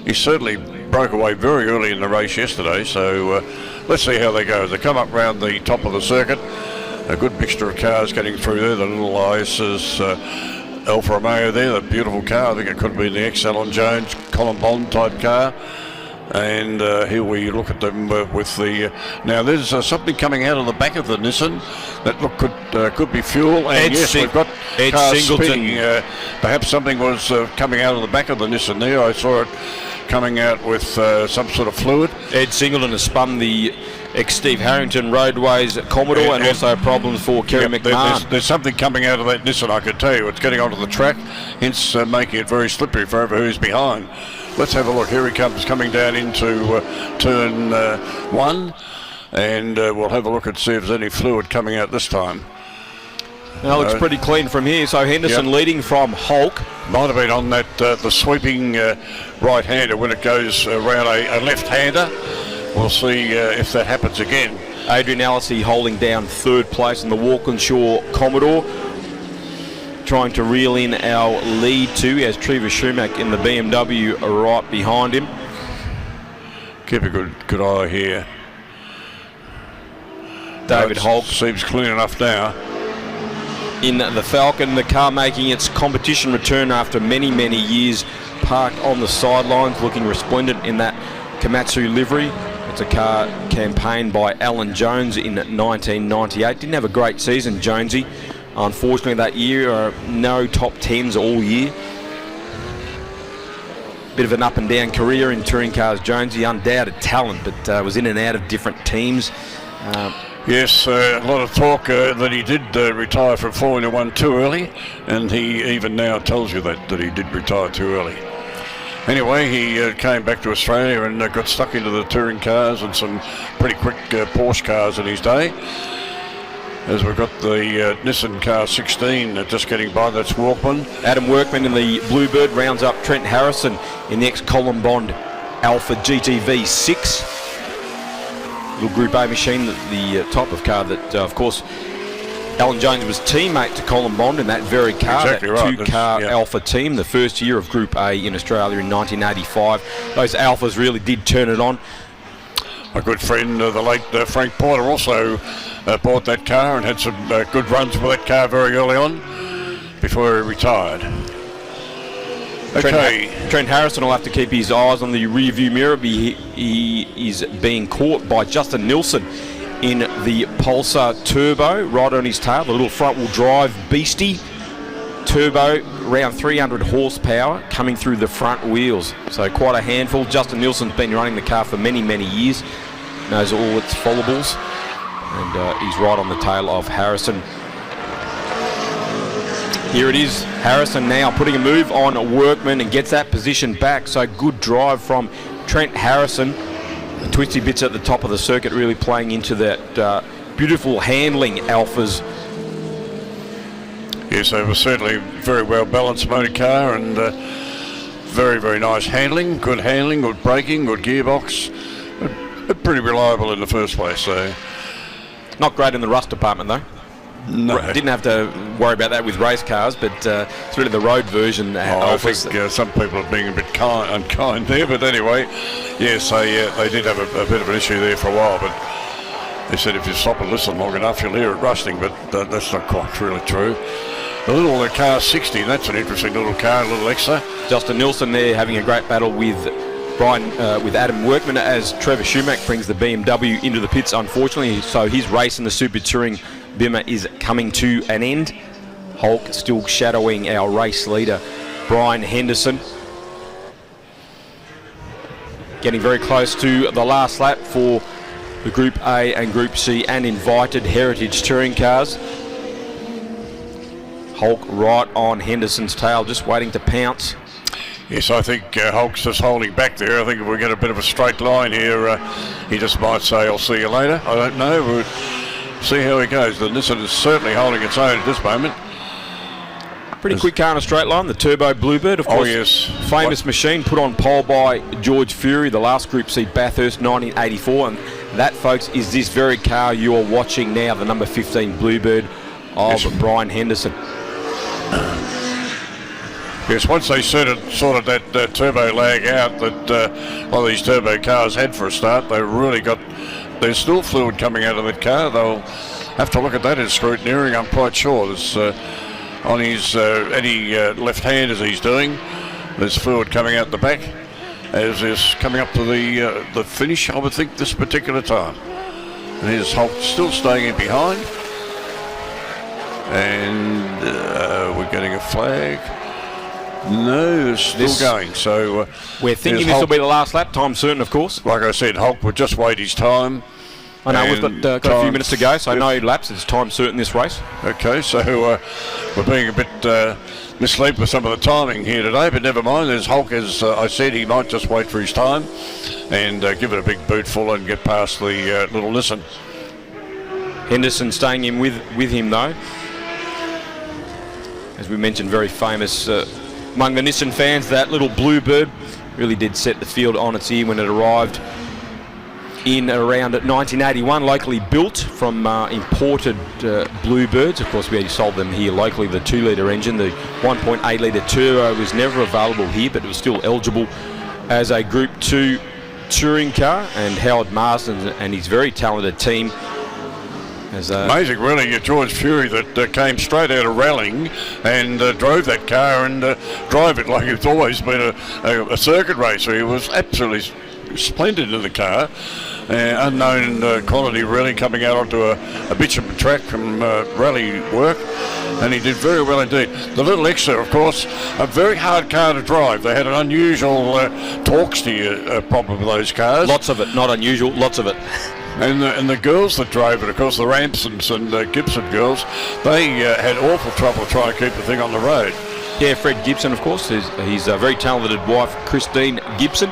he certainly broke away very early in the race yesterday. So let's see how they go. They come up round the top of the circuit. A good mixture of cars getting through there. The little IS's Alfa Romeo there, the beautiful car. I think it could be the ex-Alan Jones, Colin Bond type car. And here we look at them with the... now there's something coming out of the back of the Nissan that could be fuel. And yes, we've got cars spinning. Perhaps something was coming out of the back of the Nissan there. I saw it coming out with some sort of fluid. Ed Singleton has spun the ex-Steve Harrington Roadways Commodore, and also problems for Kerry McMahon. There's something coming out of that Nissan, I can tell you. It's getting onto the track, hence making it very slippery for who's behind. Let's have a look. Here he comes, coming down into turn 1, and we'll have a look and see if there's any fluid coming out this time. Now looks pretty clean from here. So Henderson leading from Hulk. Might have been on that the sweeping right-hander when it goes around a left-hander. We'll see if that happens again. Adrian Allisey holding down third place in the Walkinshaw Commodore, trying to reel in our lead too, as Trevor Schumacher in the BMW right behind him. Keep a good eye here. David Hulk seems clean enough now. In the Falcon, the car making its competition return after many years parked on the sidelines, looking resplendent in that Komatsu livery. It's a car campaigned by Alan Jones in 1998. Didn't have a great season, Jonesy. Unfortunately that year, no top 10s all year. Bit of an up and down career in touring cars, Jonesy. Undoubted talent, but was in and out of different teams. Yes, a lot of talk that he did retire from Formula 1 too early, and he even now tells you that he did retire too early. Anyway, he came back to Australia and got stuck into the touring cars and some pretty quick Porsche cars in his day. As we've got the Nissan car 16 just getting by, that's Walkman. Adam Workman in the Bluebird rounds up Trent Harrison in the ex-Colin Bond Alpha GTV 6. Little Group A machine, the type of car that, of course, Alan Jones was teammate to Colin Bond in that very car, exactly that right. two-car Alpha team, the first year of Group A in Australia in 1985. Those Alphas really did turn it on. A good friend, the late Frank Porter, also bought that car and had some good runs with that car very early on before he retired. Okay. Trent Harrison will have to keep his eyes on the rear-view mirror. He is being caught by Justin Nilsson in the Pulsar Turbo, right on his tail, the little front-wheel drive beastie turbo, around 300 horsepower coming through the front wheels. So quite a handful. Justin Nilsson's been running the car for many years, knows all its follables, and he's right on the tail of Harrison. Here it is, Harrison now putting a move on Workman and gets that position back. So good drive from Trent Harrison. The twisty bits at the top of the circuit really playing into that beautiful handling Alphas. Yes, it was certainly very well balanced motor car and very nice handling, good braking, good gearbox. Pretty reliable in the first place. So not great in the rust department though. No. Didn't have to worry about that with race cars, but it's really the road version. I think some people are being a bit unkind there, but anyway, yes, they did have a bit of an issue there for a while, but they said if you stop and listen long enough, you'll hear it rusting, but that's not quite really true. The little car 60, that's an interesting little car, a little extra. Justin Nilsson there having a great battle with with Adam Workman as Trevor Schumacher brings the BMW into the pits, unfortunately, so his race in the Super Touring Bimmer is coming to an end. Hulk still shadowing our race leader, Brian Henderson. Getting very close to the last lap for the Group A and Group C and invited Heritage Touring cars. Hulk right on Henderson's tail, just waiting to pounce. Yes, I think Hulk's just holding back there. I think if we get a bit of a straight line here, he just might say, I'll see you later. I don't know. We'll see how he goes. The Nissan is certainly holding its own at this moment. Pretty quick car in a straight line, the Turbo Bluebird, of course. Oh, yes. Famous machine put on pole by George Fury, the last Group C Bathurst 1984. And that, folks, is this very car you're watching now, the number 15 Bluebird of Brian Henderson. Yes, once they sorted that turbo lag out that a lot of these turbo cars had for a start, they really got... There's still fluid coming out of that car. They'll have to look at that in scrutineering, I'm quite sure. There's, on his any left hand as he's doing, there's fluid coming out the back. as is coming up to the finish, I would think, this particular time. And here's Holt still staying in behind. And we're getting a flag. No, it's still going. So we're thinking this will be the last lap. Time certain, of course. Like I said, Holt would just wait his time. I know we've got a few minutes to go, so no laps. It's time certain this race. Okay, so we're being a bit misled with some of the timing here today, but never mind. There's Hulk, as I said, he might just wait for his time and give it a big bootful and get past the little Nissan. Henderson staying in with him though. As we mentioned, very famous among the Nissan fans. That little Bluebird really did set the field on its ear when it arrived in around 1981, locally built from imported Bluebirds. Of course, we sold them here locally. The 2-litre engine, the 1.8 litre turbo was never available here, but it was still eligible as a Group 2 touring car. And Howard Marsden and his very talented team. Amazing, really, George Fury that came straight out of rallying and drove that car and drove it like it's always been a circuit racer. He was absolutely splendid in the car. Unknown quality, really, coming out onto a bitumen track from rally work, and he did very well indeed. The little Exeter, of course, a very hard car to drive. They had an unusual torque steer problem with those cars. Lots of it, not unusual, lots of it. And the girls that drove it, of course, the Ramsons and Gibson girls, they had awful trouble trying to keep the thing on the road. Yeah, Fred Gibson, of course, his very talented wife, Christine Gibson,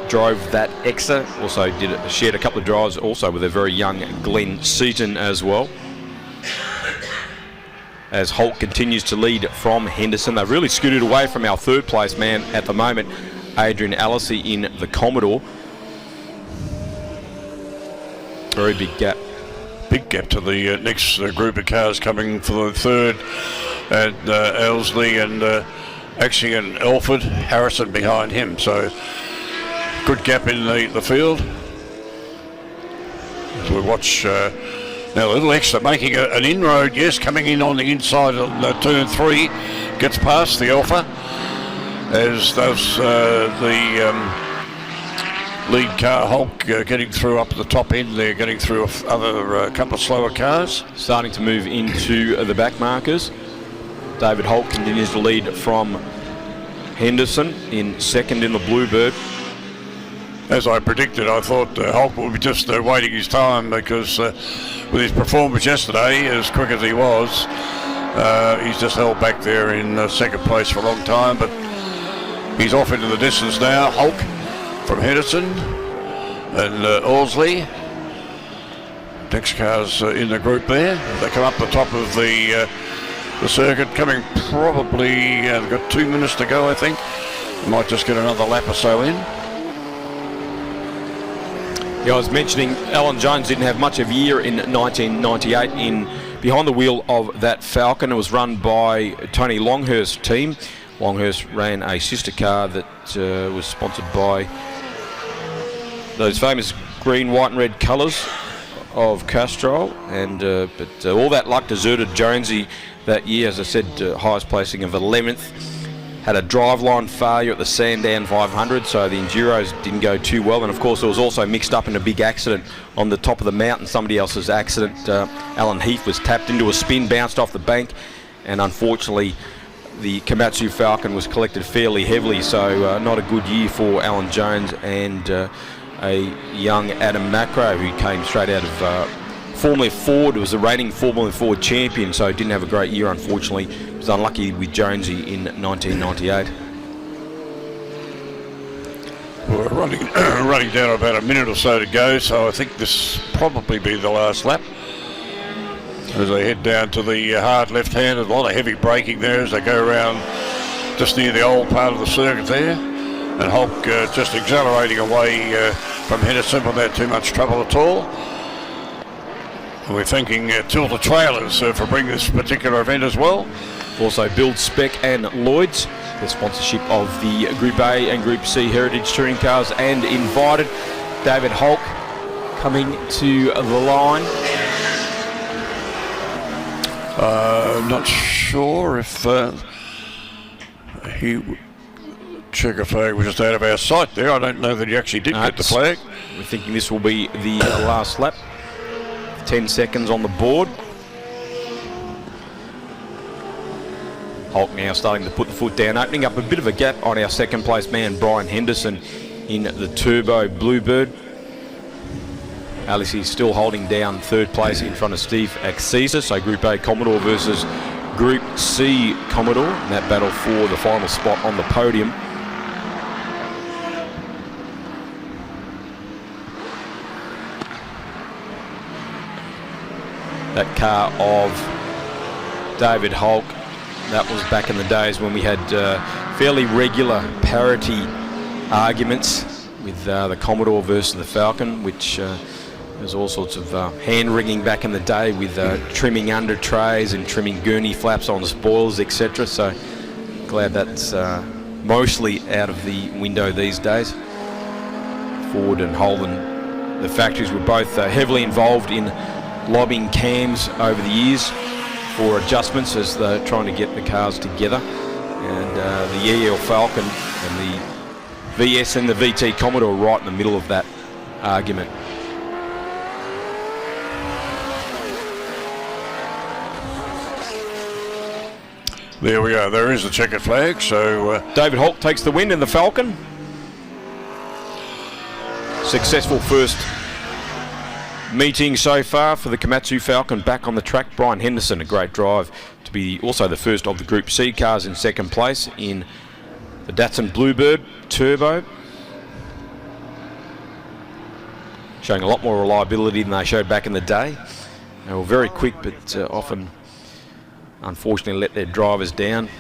drove that Exa. Also shared a couple of drives also with a very young Glenn Seaton as well. As Holt continues to lead from Henderson, they've really scooted away from our third place man at the moment, Adrian Allisey in the Commodore. Very big gap. Big gap to the next group of cars coming for the third, and Elsley and actually and Elford, Harrison behind him. So good gap in the field. As we watch now, a little extra making an inroad, yes, coming in on the inside of turn 3, gets past the Alpha, as does the lead car Hulk getting through up at the top end there, getting through a couple of slower cars. Starting to move into the back markers. David Holt continues to lead from Henderson in second in the Bluebird. As I predicted, I thought Hulk would be just waiting his time, because with his performance yesterday, as quick as he was, he's just held back there in second place for a long time, but he's off into the distance now. Hulk from Henderson and Orsley. Next car's in the group there. They come up the top of the circuit, coming probably, got 2 minutes to go, I think. Might just get another lap or so in. Yeah, I was mentioning Alan Jones didn't have much of a year in 1998 in behind the wheel of that Falcon. It was run by Tony Longhurst's team. Longhurst ran a sister car that was sponsored by those famous green, white and red colours of Castrol, and but all that luck deserted Jonesy that year. As I said, highest placing of 11th. Had a driveline failure at the Sandown 500, so the Enduros didn't go too well. And of course, it was also mixed up in a big accident on the top of the mountain, somebody else's accident. Alan Heath was tapped into a spin, bounced off the bank, and unfortunately, the Komatsu Falcon was collected fairly heavily, so not a good year for Alan Jones and a young Adam Macro, who came straight out of Formula Ford. Was the reigning Formula Ford champion, so didn't have a great year, unfortunately. Was unlucky with Jonesy in 1998. We're running down about a minute or so to go, so I think this probably be the last lap. As they head down to the hard left-hand, a lot of heavy braking there as they go around just near the old part of the circuit there. And Hulk just accelerating away from Henderson without too much trouble at all. And we're thanking Tilda Trailers for bringing this particular event as well. Also Build Spec and Lloyd's, the sponsorship of the Group A and Group C Heritage Touring Cars, and invited David Hulk coming to the line. I'm not sure if he checker flag was just out of our sight there. I don't know that he actually did get the flag. We're thinking this will be the last lap. 10 seconds on the board. Hulk now starting to put the foot down, opening up a bit of a gap on our second place man, Brian Henderson, in the Turbo Bluebird. Alice is still holding down third place in front of Steve Axisa. So Group A Commodore versus Group C Commodore in that battle for the final spot on the podium. That car of David Hulk, that was back in the days when we had fairly regular parity arguments with the Commodore versus the Falcon, which there's all sorts of hand-wringing back in the day with trimming under trays and trimming gurney flaps on spoilers, etc. So glad that's mostly out of the window these days. Ford and Holden, the factories were both heavily involved in lobbying cams over the years for adjustments as they're trying to get the cars together. And the EL Falcon and the VS and the VT Commodore right in the middle of that argument. There we go. There is the checkered flag. So David Hulk takes the win in the Falcon. Successful first meeting so far for the Komatsu Falcon back on the track. Brian Henderson, a great drive to be also the first of the Group C cars in second place in the Datsun Bluebird Turbo. Showing a lot more reliability than they showed back in the day. They were very quick, but often unfortunately let their drivers down,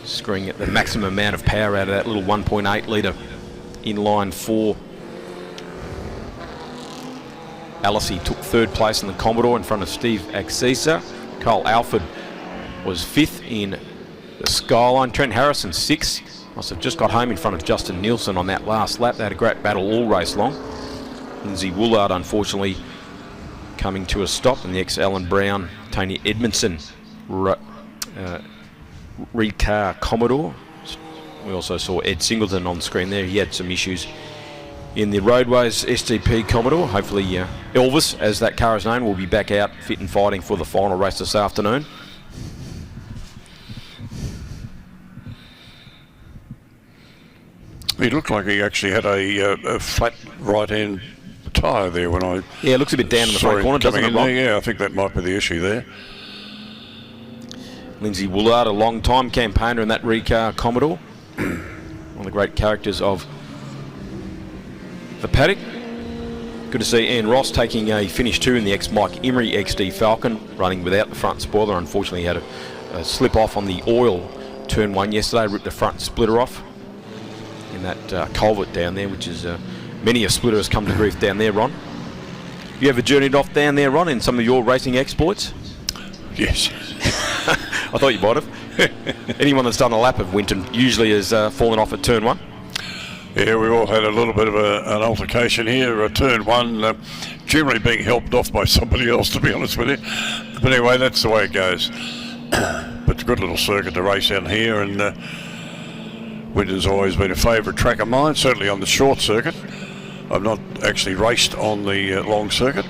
screwing at the maximum amount of power out of that little 1.8 litre inline 4. Alice took third place in the Commodore in front of Steve Axisa. Cole Alford was fifth in the Skyline. Trent Harrison sixth. Must have just got home in front of Justin Nielsen on that last lap. They had a great battle all race long. Lindsay Woolard unfortunately coming to a stop, and the ex-Alan Brown, Tony Edmondson Reed Car Commodore. We also saw Ed Singleton on screen there. He had some issues in the Roadways STP Commodore. Hopefully Elvis, as that car is known, will be back out fit and fighting for the final race this afternoon. he looked like he actually had a flat right-hand tyre there when I... Yeah, it looks a bit down in the front corner, doesn't it, Bob? Yeah, I think that might be the issue there. Lindsay Woolard, a long-time campaigner in that Recar Commodore. One of the great characters of the paddock. Good to see Ian Ross taking a finish 2 in the ex-Mike Emery XD Falcon, running without the front spoiler. Unfortunately, he had a slip off on the oil turn 1 yesterday, ripped the front splitter off in that culvert down there, which is many a splitter has come to grief down there, Ron. You ever journeyed off down there, Ron, in some of your racing exploits? Yes. I thought you might have. Anyone that's done a lap of Winton usually has fallen off at turn 1. Yeah, we all had a little bit of an altercation here. Turn 1, generally being helped off by somebody else, to be honest with you. But anyway, that's the way it goes. But it's a good little circuit to race out here, and Winton's always been a favourite track of mine, certainly on the short circuit. I've not actually raced on the long circuit.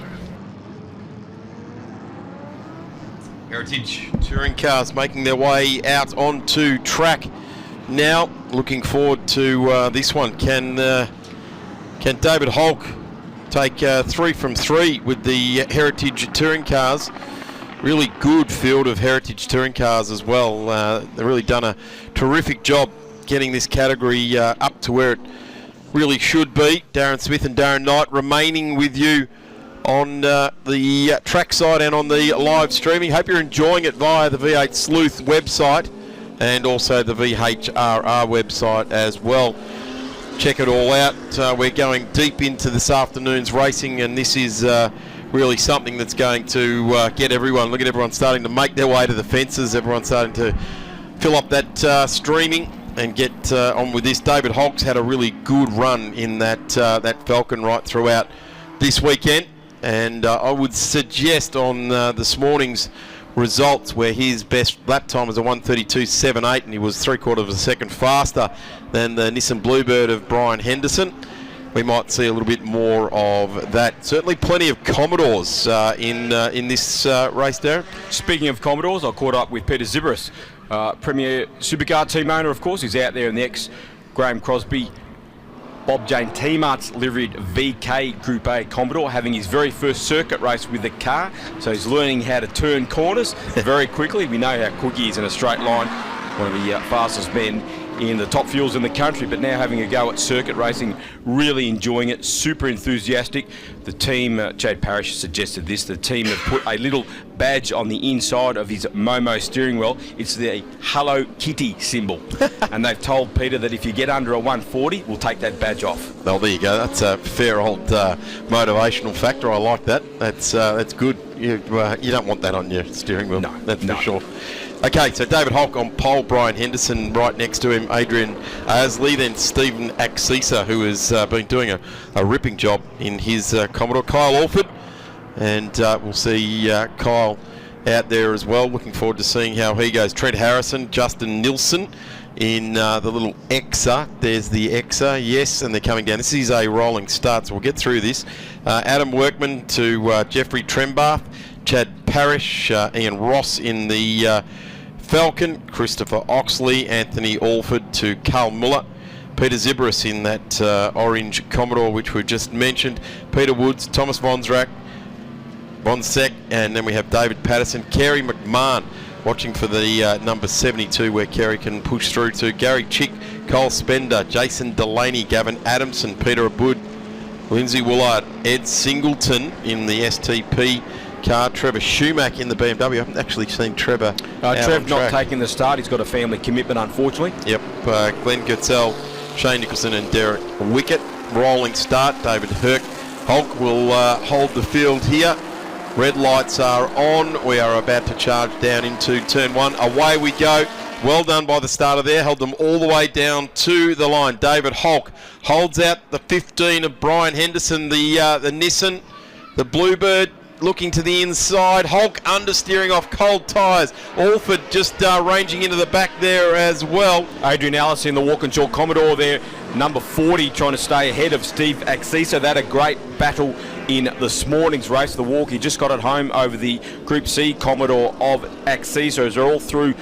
Heritage touring cars making their way out onto track now. Looking forward to this one. Can David Hulk take 3 from 3 with the Heritage touring cars? Really good field of Heritage touring cars as well. They've really done a terrific job getting this category up to where it really should be. Darren Smith and Darren Knight remaining with you on the track side and on the live streaming. Hope you're enjoying it via the V8 Sleuth website and also the VHRR website as well. Check it all out. We're going deep into this afternoon's racing, and this is really something that's going to get everyone. Look at everyone starting to make their way to the fences. Everyone's starting to fill up that streaming and get on with this. David Hulk's had a really good run in that Falcon right throughout this weekend, and I would suggest on this morning's results, where his best lap time was a 1:32.78, and he was 3/4 of a second faster than the Nissan Bluebird of Brian Henderson. We might see a little bit more of that. Certainly plenty of Commodores in this race, Darren. Speaking of Commodores, I caught up with Peter Zibris, Premier Supercar team owner, of course. He's out there in the ex-Graham Crosby Bob Jane T-Mart's liveried VK Group A Commodore, having his very first circuit race with the car. So he's learning how to turn corners very quickly. We know how quick he is in a straight line, one of the fastest men in the top fuels in the country, but now having a go at circuit racing, really enjoying it, super enthusiastic. The team, Chad Parrish suggested this, the team have put a little badge on the inside of his Momo steering wheel. It's the Hello Kitty symbol. And they've told Peter that if you get under a 140, we'll take that badge off. Well, there you go. That's a fair old motivational factor. I like that. That's good. You don't want that on your steering wheel. No, that's for sure. Okay, so David Hulk on pole, Brian Henderson right next to him, Adrian Asley, then Stephen Axisa, who has been doing a ripping job in his Commodore, Kyle Alford, and we'll see Kyle out there as well. Looking forward to seeing how he goes. Trent Harrison, Justin Nilsson in the little Exa. There's the Exa, yes, and they're coming down. This is a rolling start, so we'll get through this. Adam Workman to Jeffrey Trembath, Chad Parrish, Ian Ross in the Falcon, Christopher Oxley, Anthony Alford to Carl Muller, Peter Zibris in that orange Commodore which we just mentioned, Peter Woods, Thomas Vonzrak, and then we have David Patterson, Kerry McMahon watching for the number 72 where Kerry can push through to Gary Chick, Cole Spender, Jason Delaney, Gavin Adamson, Peter Abud, Lindsay Woolard, Ed Singleton in the STP car, Trevor Schumack in the BMW. I haven't actually seen Trevor. Trev not taking the start. He's got a family commitment, unfortunately. Yep. Glenn Gertzel, Shane Nicholson and Derek Wickett. Rolling start. David Hulk will hold the field here. Red lights are on. We are about to charge down into turn one. Away we go. Well done by the starter there. Held them all the way down to the line. David Hulk holds out the 15 of Brian Henderson, the Nissan, the Bluebird. Looking to the inside, Hulk understeering off cold tyres. Alford just ranging into the back there as well. Adrian Ellis in the Walkinshaw Commodore there, number 40, trying to stay ahead of Steve Axisa. That a great battle in this morning's race. The walk, he just got it home over the Group C Commodore of Axisa. As they're all through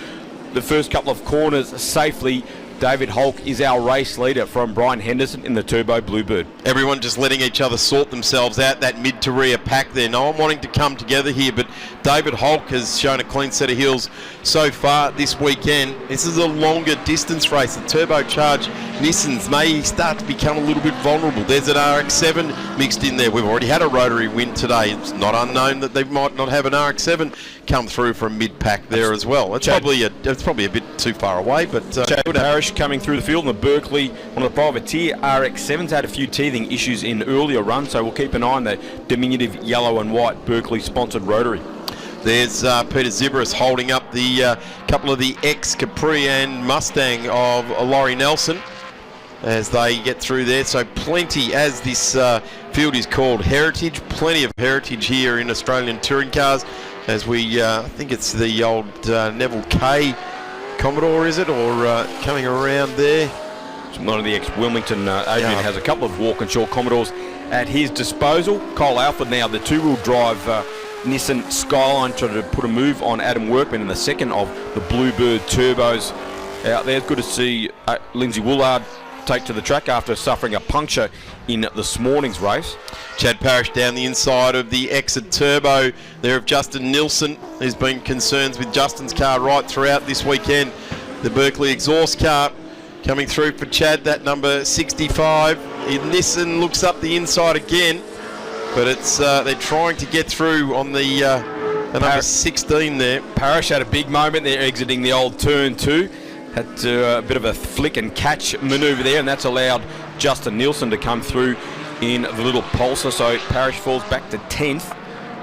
the first couple of corners safely. David Hulk is our race leader from Brian Henderson in the Turbo Bluebird. Everyone just letting each other sort themselves out, that mid to rear pack there. No one wanting to come together here, but David Hulk has shown a clean set of heels so far this weekend. This is a longer distance race. The turbocharged Nissans may start to become a little bit vulnerable. There's an RX-7 mixed in there. We've already had a rotary win today. It's not unknown that they might not have an RX-7 come through from mid-pack there as well. It's probably a bit too far away, but Chad Parrish coming through the field, and the Berkeley, one of the privateer RX-7s, had a few teething issues in earlier runs, so we'll keep an eye on the diminutive yellow and white Berkeley-sponsored rotary. There's Peter Zibris holding up the couple of the ex-Capri and Mustang of Laurie Nelson as they get through there. So plenty, as this field is called Heritage, plenty of heritage here in Australian touring cars, as we I think it's the old Neville K Commodore, is it, or coming around there? It's one of the ex-Wilmington. Adrian has a couple of Walkinshaw Commodores at his disposal. Kyle Alford now, the two-wheel drive Nissan Skyline, trying to put a move on Adam Workman in the second of the Bluebird turbos out there. It's good to see Lindsay Woolard take to the track after suffering a puncture in this morning's race. Chad Parrish down the inside of the Exit Turbo there of Justin Nilsson. There's been concerns with Justin's car right throughout this weekend. The Berkeley exhaust car coming through for Chad, that number 65. Nissan looks up the inside again, but it's they're trying to get through on the number 16 there. Parrish had a big moment there exiting the old turn 2. Had a bit of a flick and catch manoeuvre there, and that's allowed Justin Nilsson to come through in the little Pulsar. So Parrish falls back to 10th,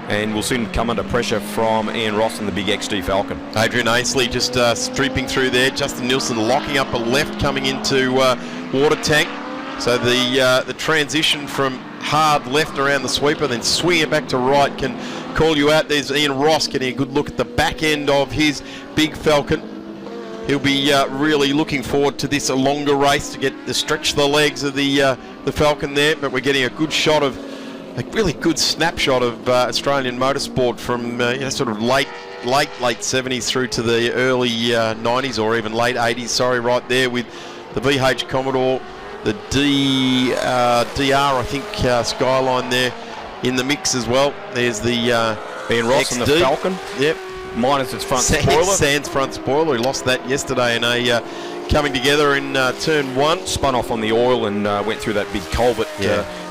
and we'll soon come under pressure from Ian Ross and the big XD Falcon. Adrian Aisley just streeping through there. Justin Nilsson locking up a left coming into Water Tank. So the transition from hard left around the sweeper, then swing it back to right, can call you out. There's Ian Ross getting a good look at the back end of his big Falcon. He'll be really looking forward to this longer race to get to stretch the legs of the Falcon there, but we're getting a good shot of, a really good snapshot of Australian motorsport from sort of late 70s through to the early 90s, or even late 80s, sorry, right there with the VH Commodore, the DR, I think, Skyline there in the mix as well. There's the Ian Ross and the Falcon. Yep. Minus its front spoiler. Sans front spoiler. He lost that yesterday in a coming together in turn 1. Spun off on the oil and went through that big culvert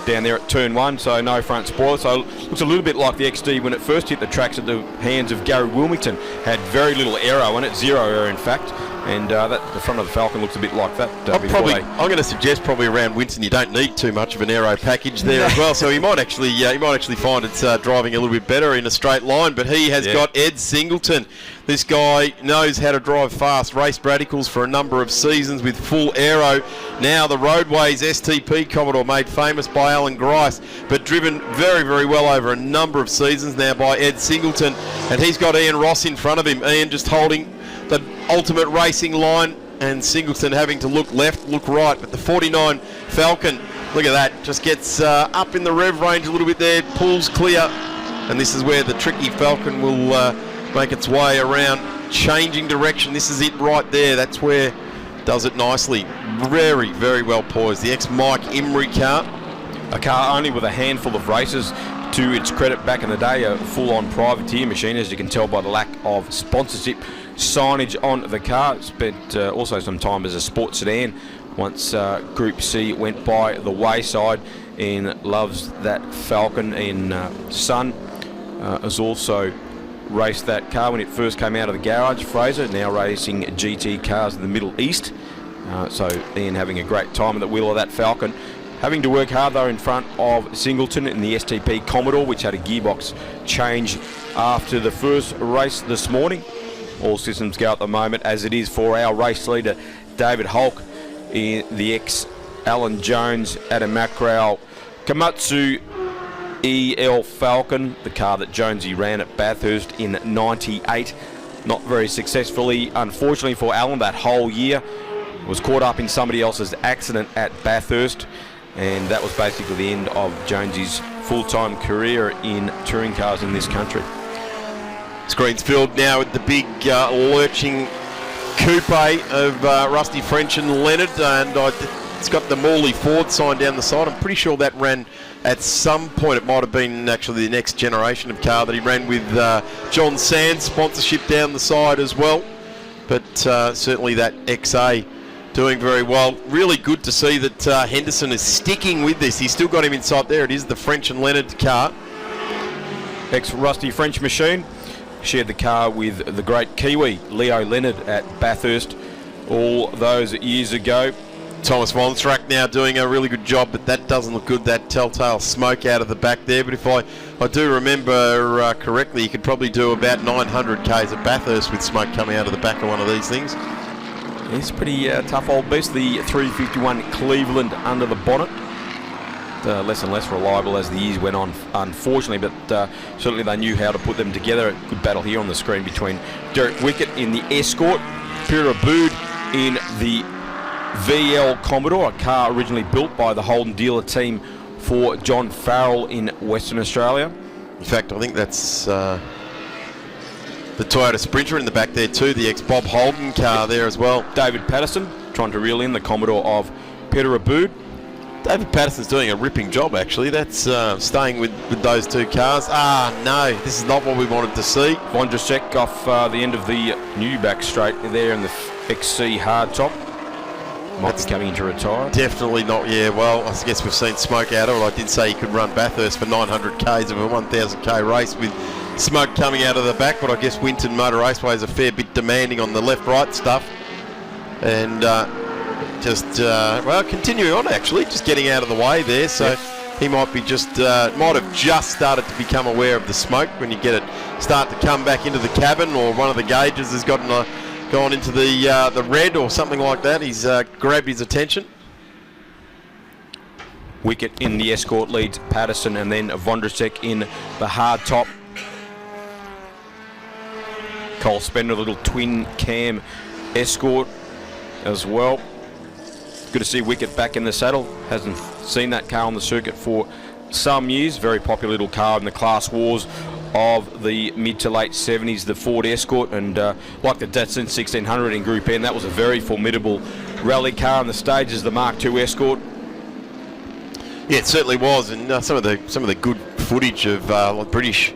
down there at turn 1, so no front spoiler. So it looks a little bit like the XD when it first hit the tracks at the hands of Gary Wilmington. Had very little aero on it, 0 aero in fact. And the front of the Falcon looks a bit like that. I'm going to suggest probably around Winton you don't need too much of an aero package there as well. So he might actually find it's driving a little bit better in a straight line. But he has got Ed Singleton. This guy knows how to drive fast, raced radicals for a number of seasons with full aero. Now the Roadways STP Commodore, made famous by Alan Grice, but driven very, very well over a number of seasons now by Ed Singleton. And he's got Ian Ross in front of him. Ian just holding the ultimate racing line, and Singleton having to look left, look right. But the 49 Falcon, look at that, just gets up in the rev range a little bit there, pulls clear, and this is where the tricky Falcon will make its way around, changing direction. This is it right there. That's where it does it nicely. Very, very well poised. The ex-Mike Imrie car. A car only with a handful of races. To its credit, back in the day, a full-on privateer machine, as you can tell by the lack of sponsorship signage on the car. It spent also some time as a sports sedan once Group C went by the wayside, and loves that Falcon. In Sun has also raced that car when it first came out of the garage. Fraser now racing GT cars in the Middle East. So Ian having a great time at the wheel of that Falcon. Having to work hard though in front of Singleton in the STP Commodore, which had a gearbox change after the first race this morning. All systems go at the moment, as it is for our race leader David Hulk in the ex-Alan Jones, Adam Macrow Komatsu EL Falcon, the car that Jonesy ran at Bathurst in '98. Not very successfully, unfortunately for Alan, that whole year. Was caught up in somebody else's accident at Bathurst, and that was basically the end of Jonesy's full-time career in touring cars in this country. Screensfield now with the big lurching coupe of Rusty French and Leonard, and it's got the Morley Ford sign down the side. I'm pretty sure that ran at some point. It might have been actually the next generation of car that he ran with John Sands sponsorship down the side as well. But certainly that XA doing very well. Really good to see that Henderson is sticking with this. He's still got him inside there. It is the French and Leonard car. Ex-Rusty French machine. Shared the car with the great Kiwi Leo Leonard at Bathurst all those years ago. Thomas Vonstrak now doing a really good job, but that doesn't look good, that telltale smoke out of the back there. But if I do remember correctly, you could probably do about 900 Ks at Bathurst with smoke coming out of the back of one of these things. It's pretty tough old beast, the 351 Cleveland under the bonnet. Less and less reliable as the years went on, unfortunately, but certainly they knew how to put them together. A good battle here on the screen between Derek Wickett in the Escort, Peter Abood in the VL Commodore, a car originally built by the Holden dealer team for John Farrell in Western Australia. In fact, I think that's the Toyota Sprinter in the back there too, the ex-Bob Holden car there as well. David Patterson trying to reel in the Commodore of Peter Abood. David Patterson's doing a ripping job, actually. That's staying with those two cars. No, this is not what we wanted to see. Vondrasek off the end of the new back straight there in the XC hardtop. Might be coming to retire. Definitely not, yeah. Well, I guess we've seen smoke out of it. I did say he could run Bathurst for 900 Ks of a 1,000K race with smoke coming out of the back, but I guess Winton Motor Raceway is a fair bit demanding on the left-right stuff. And continuing on actually, just getting out of the way there. So he might be might have just started to become aware of the smoke when you get it start to come back into the cabin, or one of the gauges has gone into the red or something like that. He's grabbed his attention. Wicket in the escort leads Patterson, and then Vondrasek in the hard top. Cole Spender, a little twin cam escort as well. Good to see Wicket back in the saddle. Hasn't seen that car on the circuit for some years. Very popular little car in the class wars of the mid to late 70s, the Ford Escort, and like the Datsun 1600 in Group N, that was a very formidable rally car on the stages, the Mark II Escort. Yeah, it certainly was, and some of the good footage of like British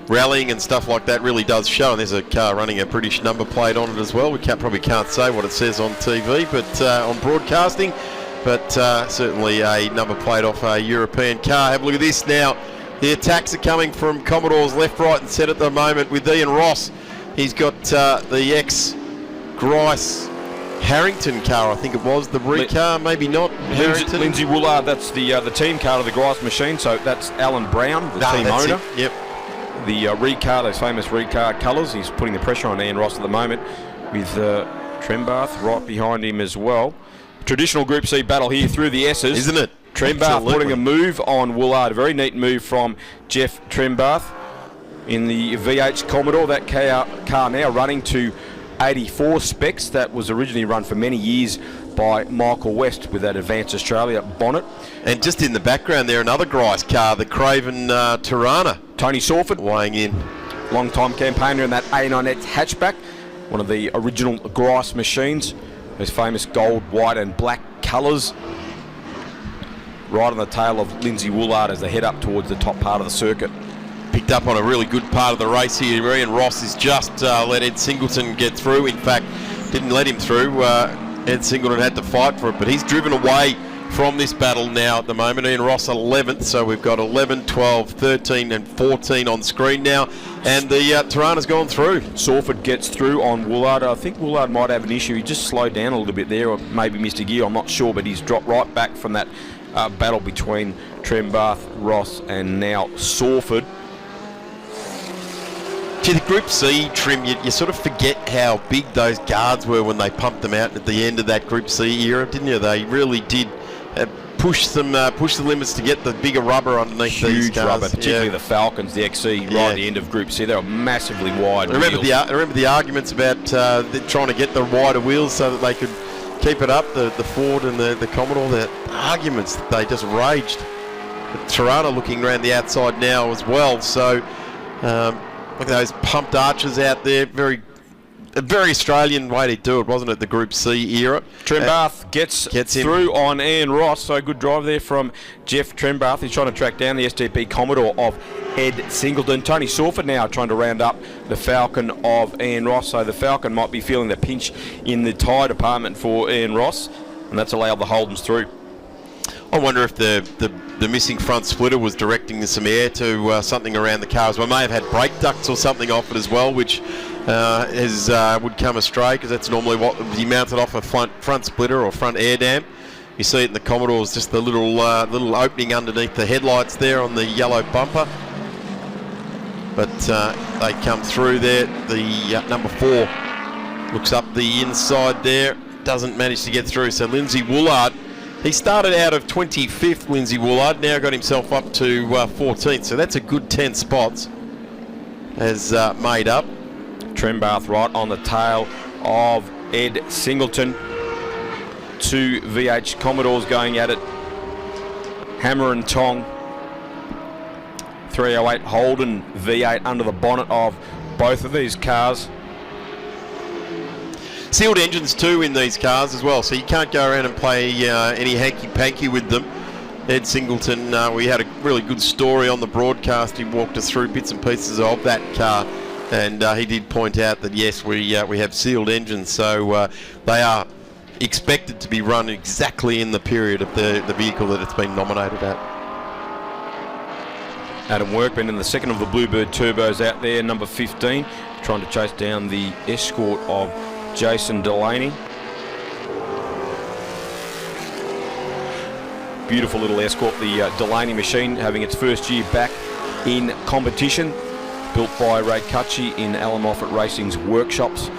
rallying and stuff like that really does show. And there's a car running a British number plate on it as well. We probably can't say what it says on TV, but on broadcasting, but certainly a number plate off a European car. Have a look at this now. The attacks are coming from Commodores left, right, and centre at the moment with Ian Ross. He's got the ex-Grice Harrington car, I think it was, the car, maybe not. Lindsay Woolard, that's the team car of the Grice machine, so that's Alan Brown, the team owner. Yep. The Recar, those famous Recar colours, he's putting the pressure on Ian Ross at the moment with Trembath right behind him as well. Traditional Group C battle here through the S's. Isn't it? Trembath putting a move on Woolard, a very neat move from Jeff Trembath in the VH Commodore. That car now running to 84 specs. That was originally run for many years by Michael West with that Advanced Australia bonnet. And just in the background there, another Grice car, the Craven Tirana. Tony Sawford weighing in. Long-time campaigner in that A9X hatchback, one of the original Grice machines. Those famous gold, white and black colours. Right on the tail of Lindsay Woolard as they head up towards the top part of the circuit. Picked up on a really good part of the race here. Ian Ross has just let Ed Singleton get through. In fact, didn't let him through. Ed Singleton had to fight for it, but he's driven away from this battle now at the moment. Ian Ross 11th, so we've got 11, 12, 13 and 14 on screen now, and the Tirana's gone through. Sawford gets through on Woolard. I think Woolard might have an issue. He just slowed down a little bit there, or maybe missed a gear, I'm not sure, but he's dropped right back from that battle between Trembath, Ross and now Sawford. Gee, the Group C trim, you sort of forget how big those guards were when they pumped them out at the end of that Group C era, didn't you? They really did push the limits to get the bigger rubber underneath these cars. Rubber, particularly the Falcons, the XC, right at the end of Group C. They were massively wide. I remember the arguments about trying to get the wider wheels so that they could keep it up, the Ford and the Commodore. The arguments, they just raged. The Tirana looking around the outside now as well, so look at those pumped arches out there. A very Australian way to do it, wasn't it, the Group C era? Trembath gets through on Ian Ross, so good drive there from Jeff Trembath. He's trying to track down the STP Commodore of Ed Singleton. Tony Sawford now trying to round up the Falcon of Ian Ross, so the Falcon might be feeling the pinch in the tyre department for Ian Ross, and that's allowed the Holdens through. I wonder if the missing front splitter was directing some air to something around the car as well. May have had brake ducts or something off it as well, which would come astray, because that's normally what you mounted off a front splitter or front air dam. You see it in the Commodores, just the little opening underneath the headlights there on the yellow bumper. But they come through there. The number 4 looks up the inside there, doesn't manage to get through. So Lindsay Woolard, he started out of 25th, Lindsay Woolard, now got himself up to 14th. So that's a good 10 spots has made up. Trembath right on the tail of Ed Singleton. 2 VH Commodores going at it. Hammer and tong. 308 Holden V8 under the bonnet of both of these cars. Sealed engines too in these cars as well, so you can't go around and play any hanky-panky with them. Ed Singleton, we had a really good story on the broadcast. He walked us through bits and pieces of that car, and he did point out that yes, we have sealed engines, so they are expected to be run exactly in the period of the vehicle that it's been nominated at. Adam Workman in the second of the Bluebird turbos out there, number 15, trying to chase down the Escort of Jason Delaney. Beautiful little Escort, the Delaney machine, having its first year back in competition. Built by Ray Cutchy in Alan Moffat Racing's workshops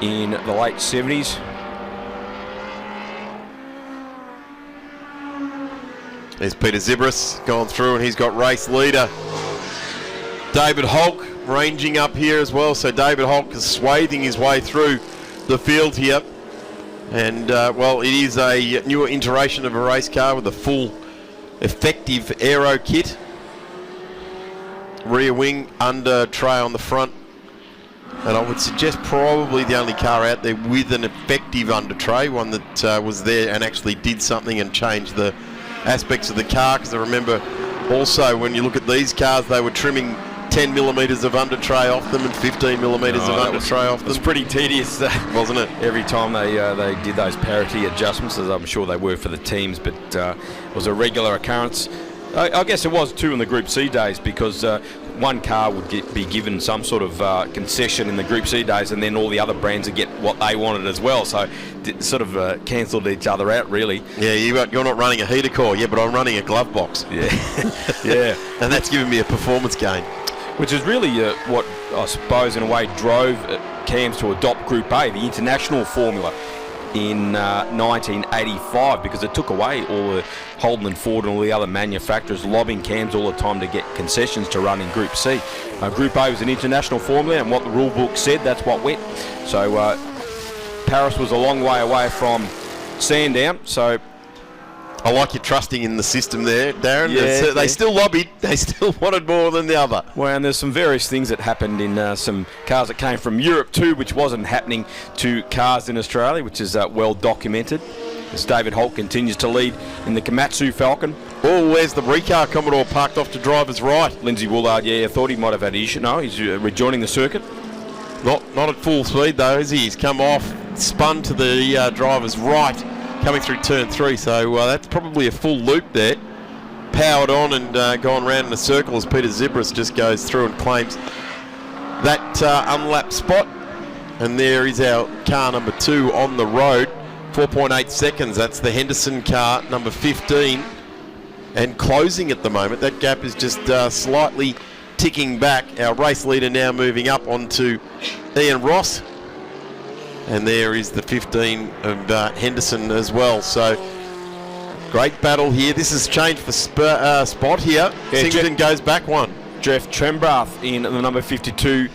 in the late 70s. There's Peter Zibris gone through, and he's got race leader David Hulk ranging up here as well. So David Hulk is swathing his way through the field here. And, well, it is a newer iteration of a race car with a full effective aero kit. Rear wing, under tray on the front. And I would suggest probably the only car out there with an effective under tray, one that was there and actually did something and changed the aspects of the car. Because I remember also when you look at these cars, they were trimming 10 millimetres of under tray off them and 15 millimetres of under tray off them. It was pretty tedious, wasn't it? Every time they did those parity adjustments, as I'm sure they were for the teams, but it was a regular occurrence. I guess it was too in the Group C days, because one car would be given some sort of concession in the Group C days, and then all the other brands would get what they wanted as well. So it sort of cancelled each other out, really. Yeah, you're not running a heater core, yeah, but I'm running a glove box. Yeah, yeah, and that's given me a performance gain. Which is really what I suppose in a way drove CAMS to adopt Group A, the international formula, in 1985, because it took away all the Holden and Ford and all the other manufacturers lobbying CAMS all the time to get concessions to run in Group C. Group A was an international formula, and what the rule book said, that's what went. So Paris was a long way away from Sandown, so I like your trusting in the system there, Darren. Yeah, they still lobbied. They still wanted more than the other. Well, and there's some various things that happened in some cars that came from Europe too, which wasn't happening to cars in Australia, which is well documented. As David Holt continues to lead in the Komatsu Falcon. Oh, where's the Ricar Commodore parked off to driver's right? Lindsay Woolard, yeah, I thought he might have had an issue. No, he's rejoining the circuit. Not at full speed though, is he? He's come off, spun to the driver's right, coming through turn 3, so that's probably a full loop there. Powered on and gone round in a circle as Peter Zibris just goes through and claims that unlapped spot. And there is our car number 2 on the road. 4.8 seconds, that's the Henderson car, number 15. And closing at the moment, that gap is just slightly ticking back. Our race leader now moving up onto Ian Ross. And there is the 15 of Henderson as well. So, great battle here. This has changed for spot here. Yeah, Singleton goes back one. Jeff Trembrath in the number 52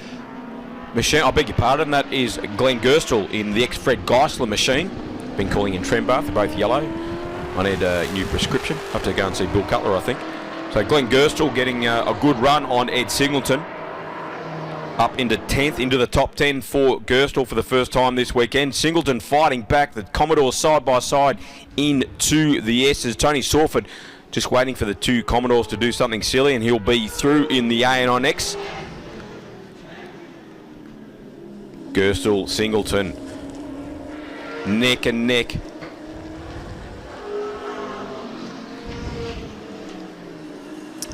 machine. I beg your pardon, that is Glenn Gerstle in the ex-Fred Geisler machine. Been calling in Trembrath, both yellow. I need a new prescription. Have to go and see Bill Cutler, I think. So Glenn Gerstle getting a good run on Ed Singleton. Up into 10th, into the top 10 for Gerstle for the first time this weekend. Singleton fighting back, the Commodore side by side into the S's. Tony Sawford just waiting for the two Commodores to do something silly, and he'll be through in the A&X. Gerstle, Singleton, neck and neck.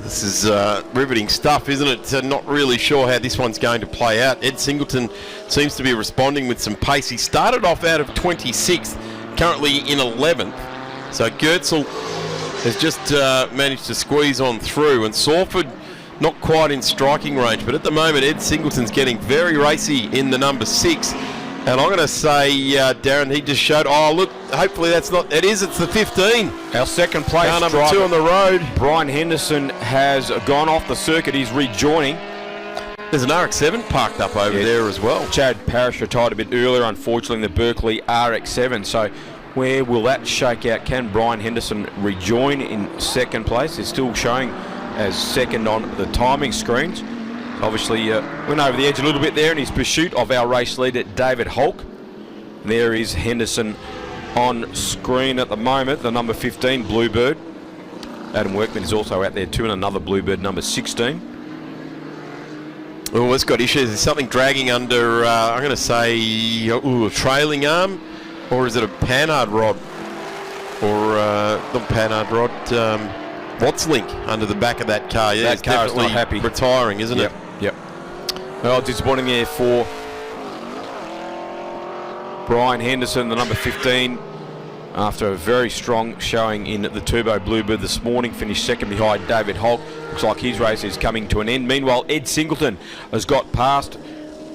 This is riveting stuff, isn't it? Not really sure how this one's going to play out. Ed Singleton seems to be responding with some pace. He started off out of 26th, currently in 11th. So Gertzel has just managed to squeeze on through, and Sawford not quite in striking range, but at the moment Ed Singleton's getting very racy in the number 6. And I'm going to say, Darren, he just showed, oh look, hopefully that's not, it is, it's the 15. Our second place car number driver, 2 on the road. Brian Henderson has gone off the circuit, he's rejoining. There's an RX-7 parked up over there as well. Chad Parrish retired a bit earlier, unfortunately, in the Berkeley RX-7. So where will that shake out? Can Brian Henderson rejoin in second place? He's still showing as second on the timing screens. Obviously went over the edge a little bit there in his pursuit of our race leader, David Hulk. There is Henderson on screen at the moment, the number 15 Bluebird. Adam Workman is also out there too, and another Bluebird, number 16. Oh, it's got issues. There's something dragging under, I'm going to say, a trailing arm, or is it a Panhard rod? Or, not Panhard rod, Watts link under the back of that car. Yeah, that car is not happy. Retiring, isn't it? Yep. Well, disappointing there for Brian Henderson, the number 15, after a very strong showing in the Turbo Bluebird this morning, finished second behind David Holt. Looks like his race is coming to an end. Meanwhile, Ed Singleton has got past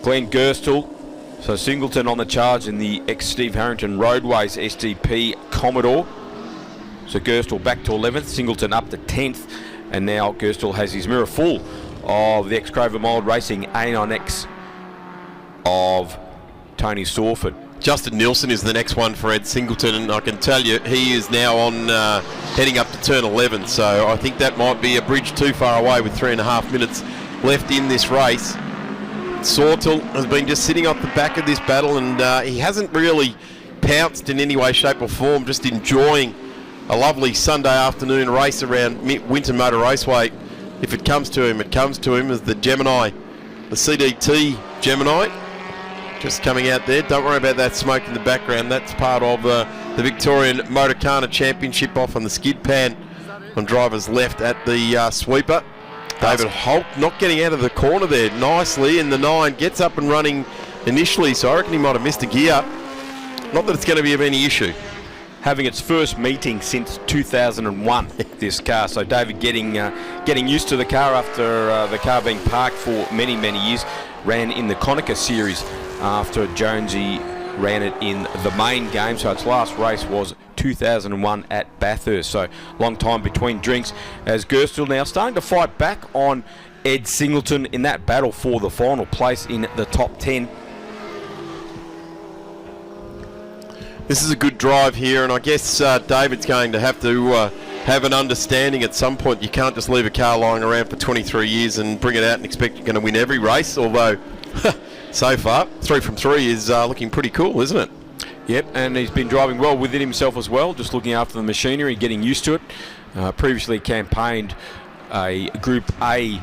Glenn Gerstle. So Singleton on the charge in the ex-Steve Harrington Roadways STP Commodore. So Gerstle back to 11th, Singleton up to 10th, and now Gerstle has his mirror full of the ex-Grover Mould Racing A9X of Tony Sawford. Justin Nielsen is the next one for Ed Singleton, and I can tell you he is now on heading up to turn 11, so I think that might be a bridge too far away with 3.5 minutes left in this race. Sawtell has been just sitting off the back of this battle, and he hasn't really pounced in any way, shape or form, just enjoying a lovely Sunday afternoon race around Winton Motor Raceway. If it comes to him, it comes to him as the Gemini, the CDT Gemini, just coming out there. Don't worry about that smoke in the background. That's part of the Victorian Motorcana Championship off on the skid pan on driver's left at the sweeper. David Holt not getting out of the corner there nicely in the 9, gets up and running initially, so I reckon he might have missed a gear. Not that it's going to be of any issue. Having its first meeting since 2001, this car. So David getting used to the car after the car being parked for many years. Ran in the Konica series after Jonesy ran it in the main game. So its last race was 2001 at Bathurst. So long time between drinks, as Gerstle now starting to fight back on Ed Singleton in that battle for the final place in the top 10. This is a good drive here, and I guess David's going to have an understanding at some point. You can't just leave a car lying around for 23 years and bring it out and expect you're going to win every race, although so far 3 from 3 is looking pretty cool, isn't it? Yep, and he's been driving well within himself as well, just looking after the machinery, getting used to it. Previously campaigned a Group A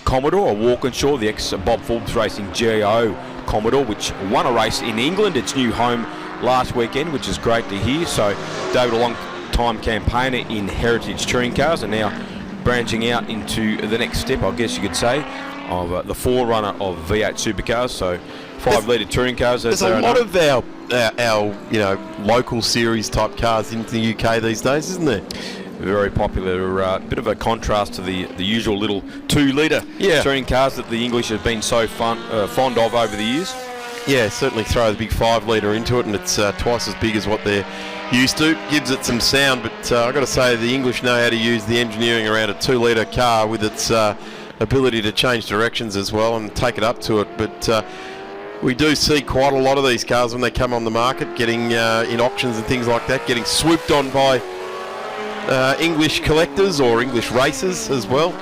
Commodore, a Walkinshaw, the ex-Bob Forbes Racing GO Commodore, which won a race in England, its new home, last weekend, which is great to hear. So David, a long time campaigner in heritage touring cars, and now branching out into the next step, I guess you could say, of the forerunner of V8 supercars. So 5-litre touring cars. There's a lot of our local series type cars in the UK these days, isn't there? Very popular. Bit of a contrast to the usual little 2-litre touring cars that the English have been so fond of over the years. Yeah, certainly throw the big 5-litre into it, and it's twice as big as what they're used to. Gives it some sound, but I've got to say the English know how to use the engineering around a 2-litre car with its ability to change directions as well and take it up to it. But we do see quite a lot of these cars when they come on the market, getting in auctions and things like that, getting swooped on by English collectors or English racers as well.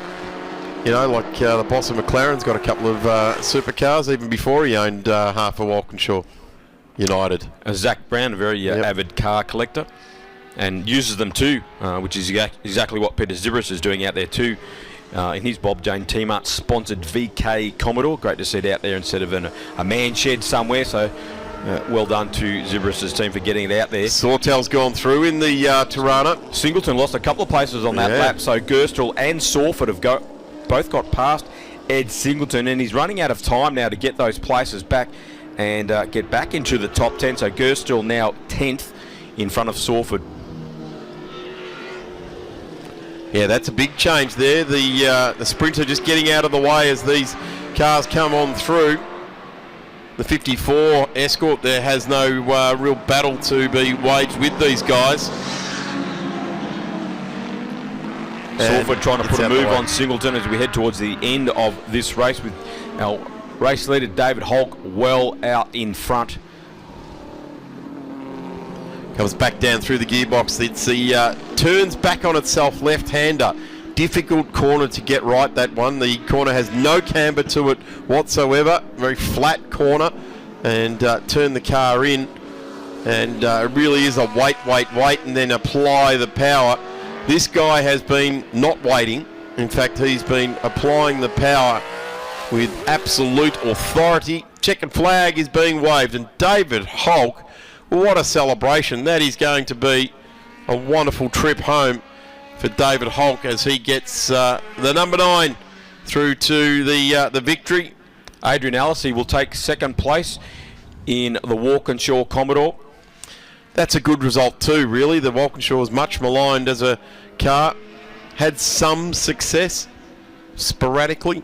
You know, like the boss of McLaren's got a couple of supercars even before he owned half of Walkinshaw United. Zach Brown, a very avid car collector, and uses them too, which is exactly what Peter Zibris is doing out there too. In his Bob Jane T-Mart sponsored VK Commodore. Great to see it out there instead of a man shed somewhere. So well done to Zibris' team for getting it out there. Sawtell's gone through in the Tirana. Singleton lost a couple of places on that lap, so Gerstle and Sawford have both got past Ed Singleton, and he's running out of time now to get those places back and get back into the top 10. So Gerstle now 10th in front of Sawford. Yeah, that's a big change there. The Sprinter just getting out of the way as these cars come on through. The 54 Escort there has no real battle to be waged with these guys. Sawford trying to put a move on Singleton as we head towards the end of this race, with our race leader David Holk well out in front. Comes back down through the gearbox. It's the turns back on itself, left-hander. Difficult corner to get right, that one. The corner has no camber to it whatsoever. Very flat corner, and turn the car in. And it really is a wait, and then apply the power. This guy has been not waiting. In fact, he's been applying the power with absolute authority. Checkered flag is being waved, and David Holk, what a celebration. That is going to be a wonderful trip home for David Holk as he gets the number 9 through to the victory. Adrian Allisey will take second place in the Walkinshaw Commodore. That's a good result too, really. The Walkinshaw was much maligned as a car. Had some success sporadically.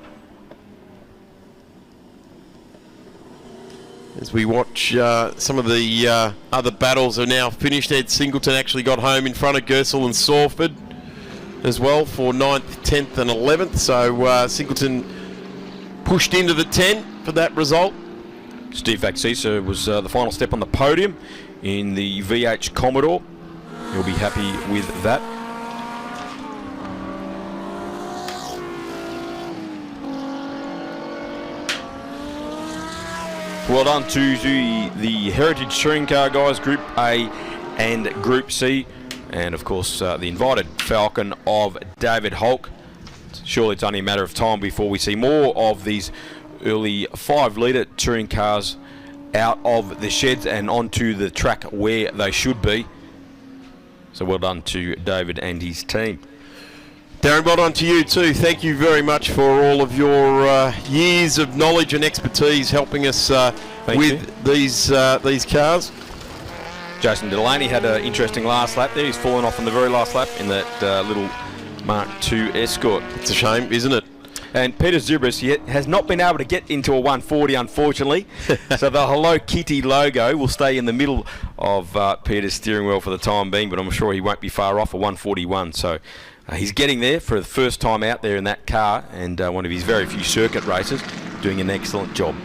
As we watch some of the other battles are now finished. Ed Singleton actually got home in front of Gersel and Sawford as well for 9th, 10th and 11th. So Singleton pushed into the 10 for that result. Steve Vaxisa was the final step on the podium in the VH Commodore. He'll be happy with that. Well done to the Heritage Touring Car guys, Group A and Group C. And of course, the invited Falcon of David Hulk. Surely it's only a matter of time before we see more of these early 5-litre touring cars out of the sheds and onto the track where they should be. So well done to David and his team. Darren, well done to you too. Thank you very much for all of your years of knowledge and expertise helping us with these cars. Jason Delaney had an interesting last lap there. He's fallen off on the very last lap in that little Mark II Escort. It's a shame, isn't it? And Peter Zubris has not been able to get into a 140, unfortunately. So the Hello Kitty logo will stay in the middle of Peter's steering wheel for the time being, but I'm sure he won't be far off a 141. So he's getting there for the first time out there in that car, and one of his very few circuit races, doing an excellent job.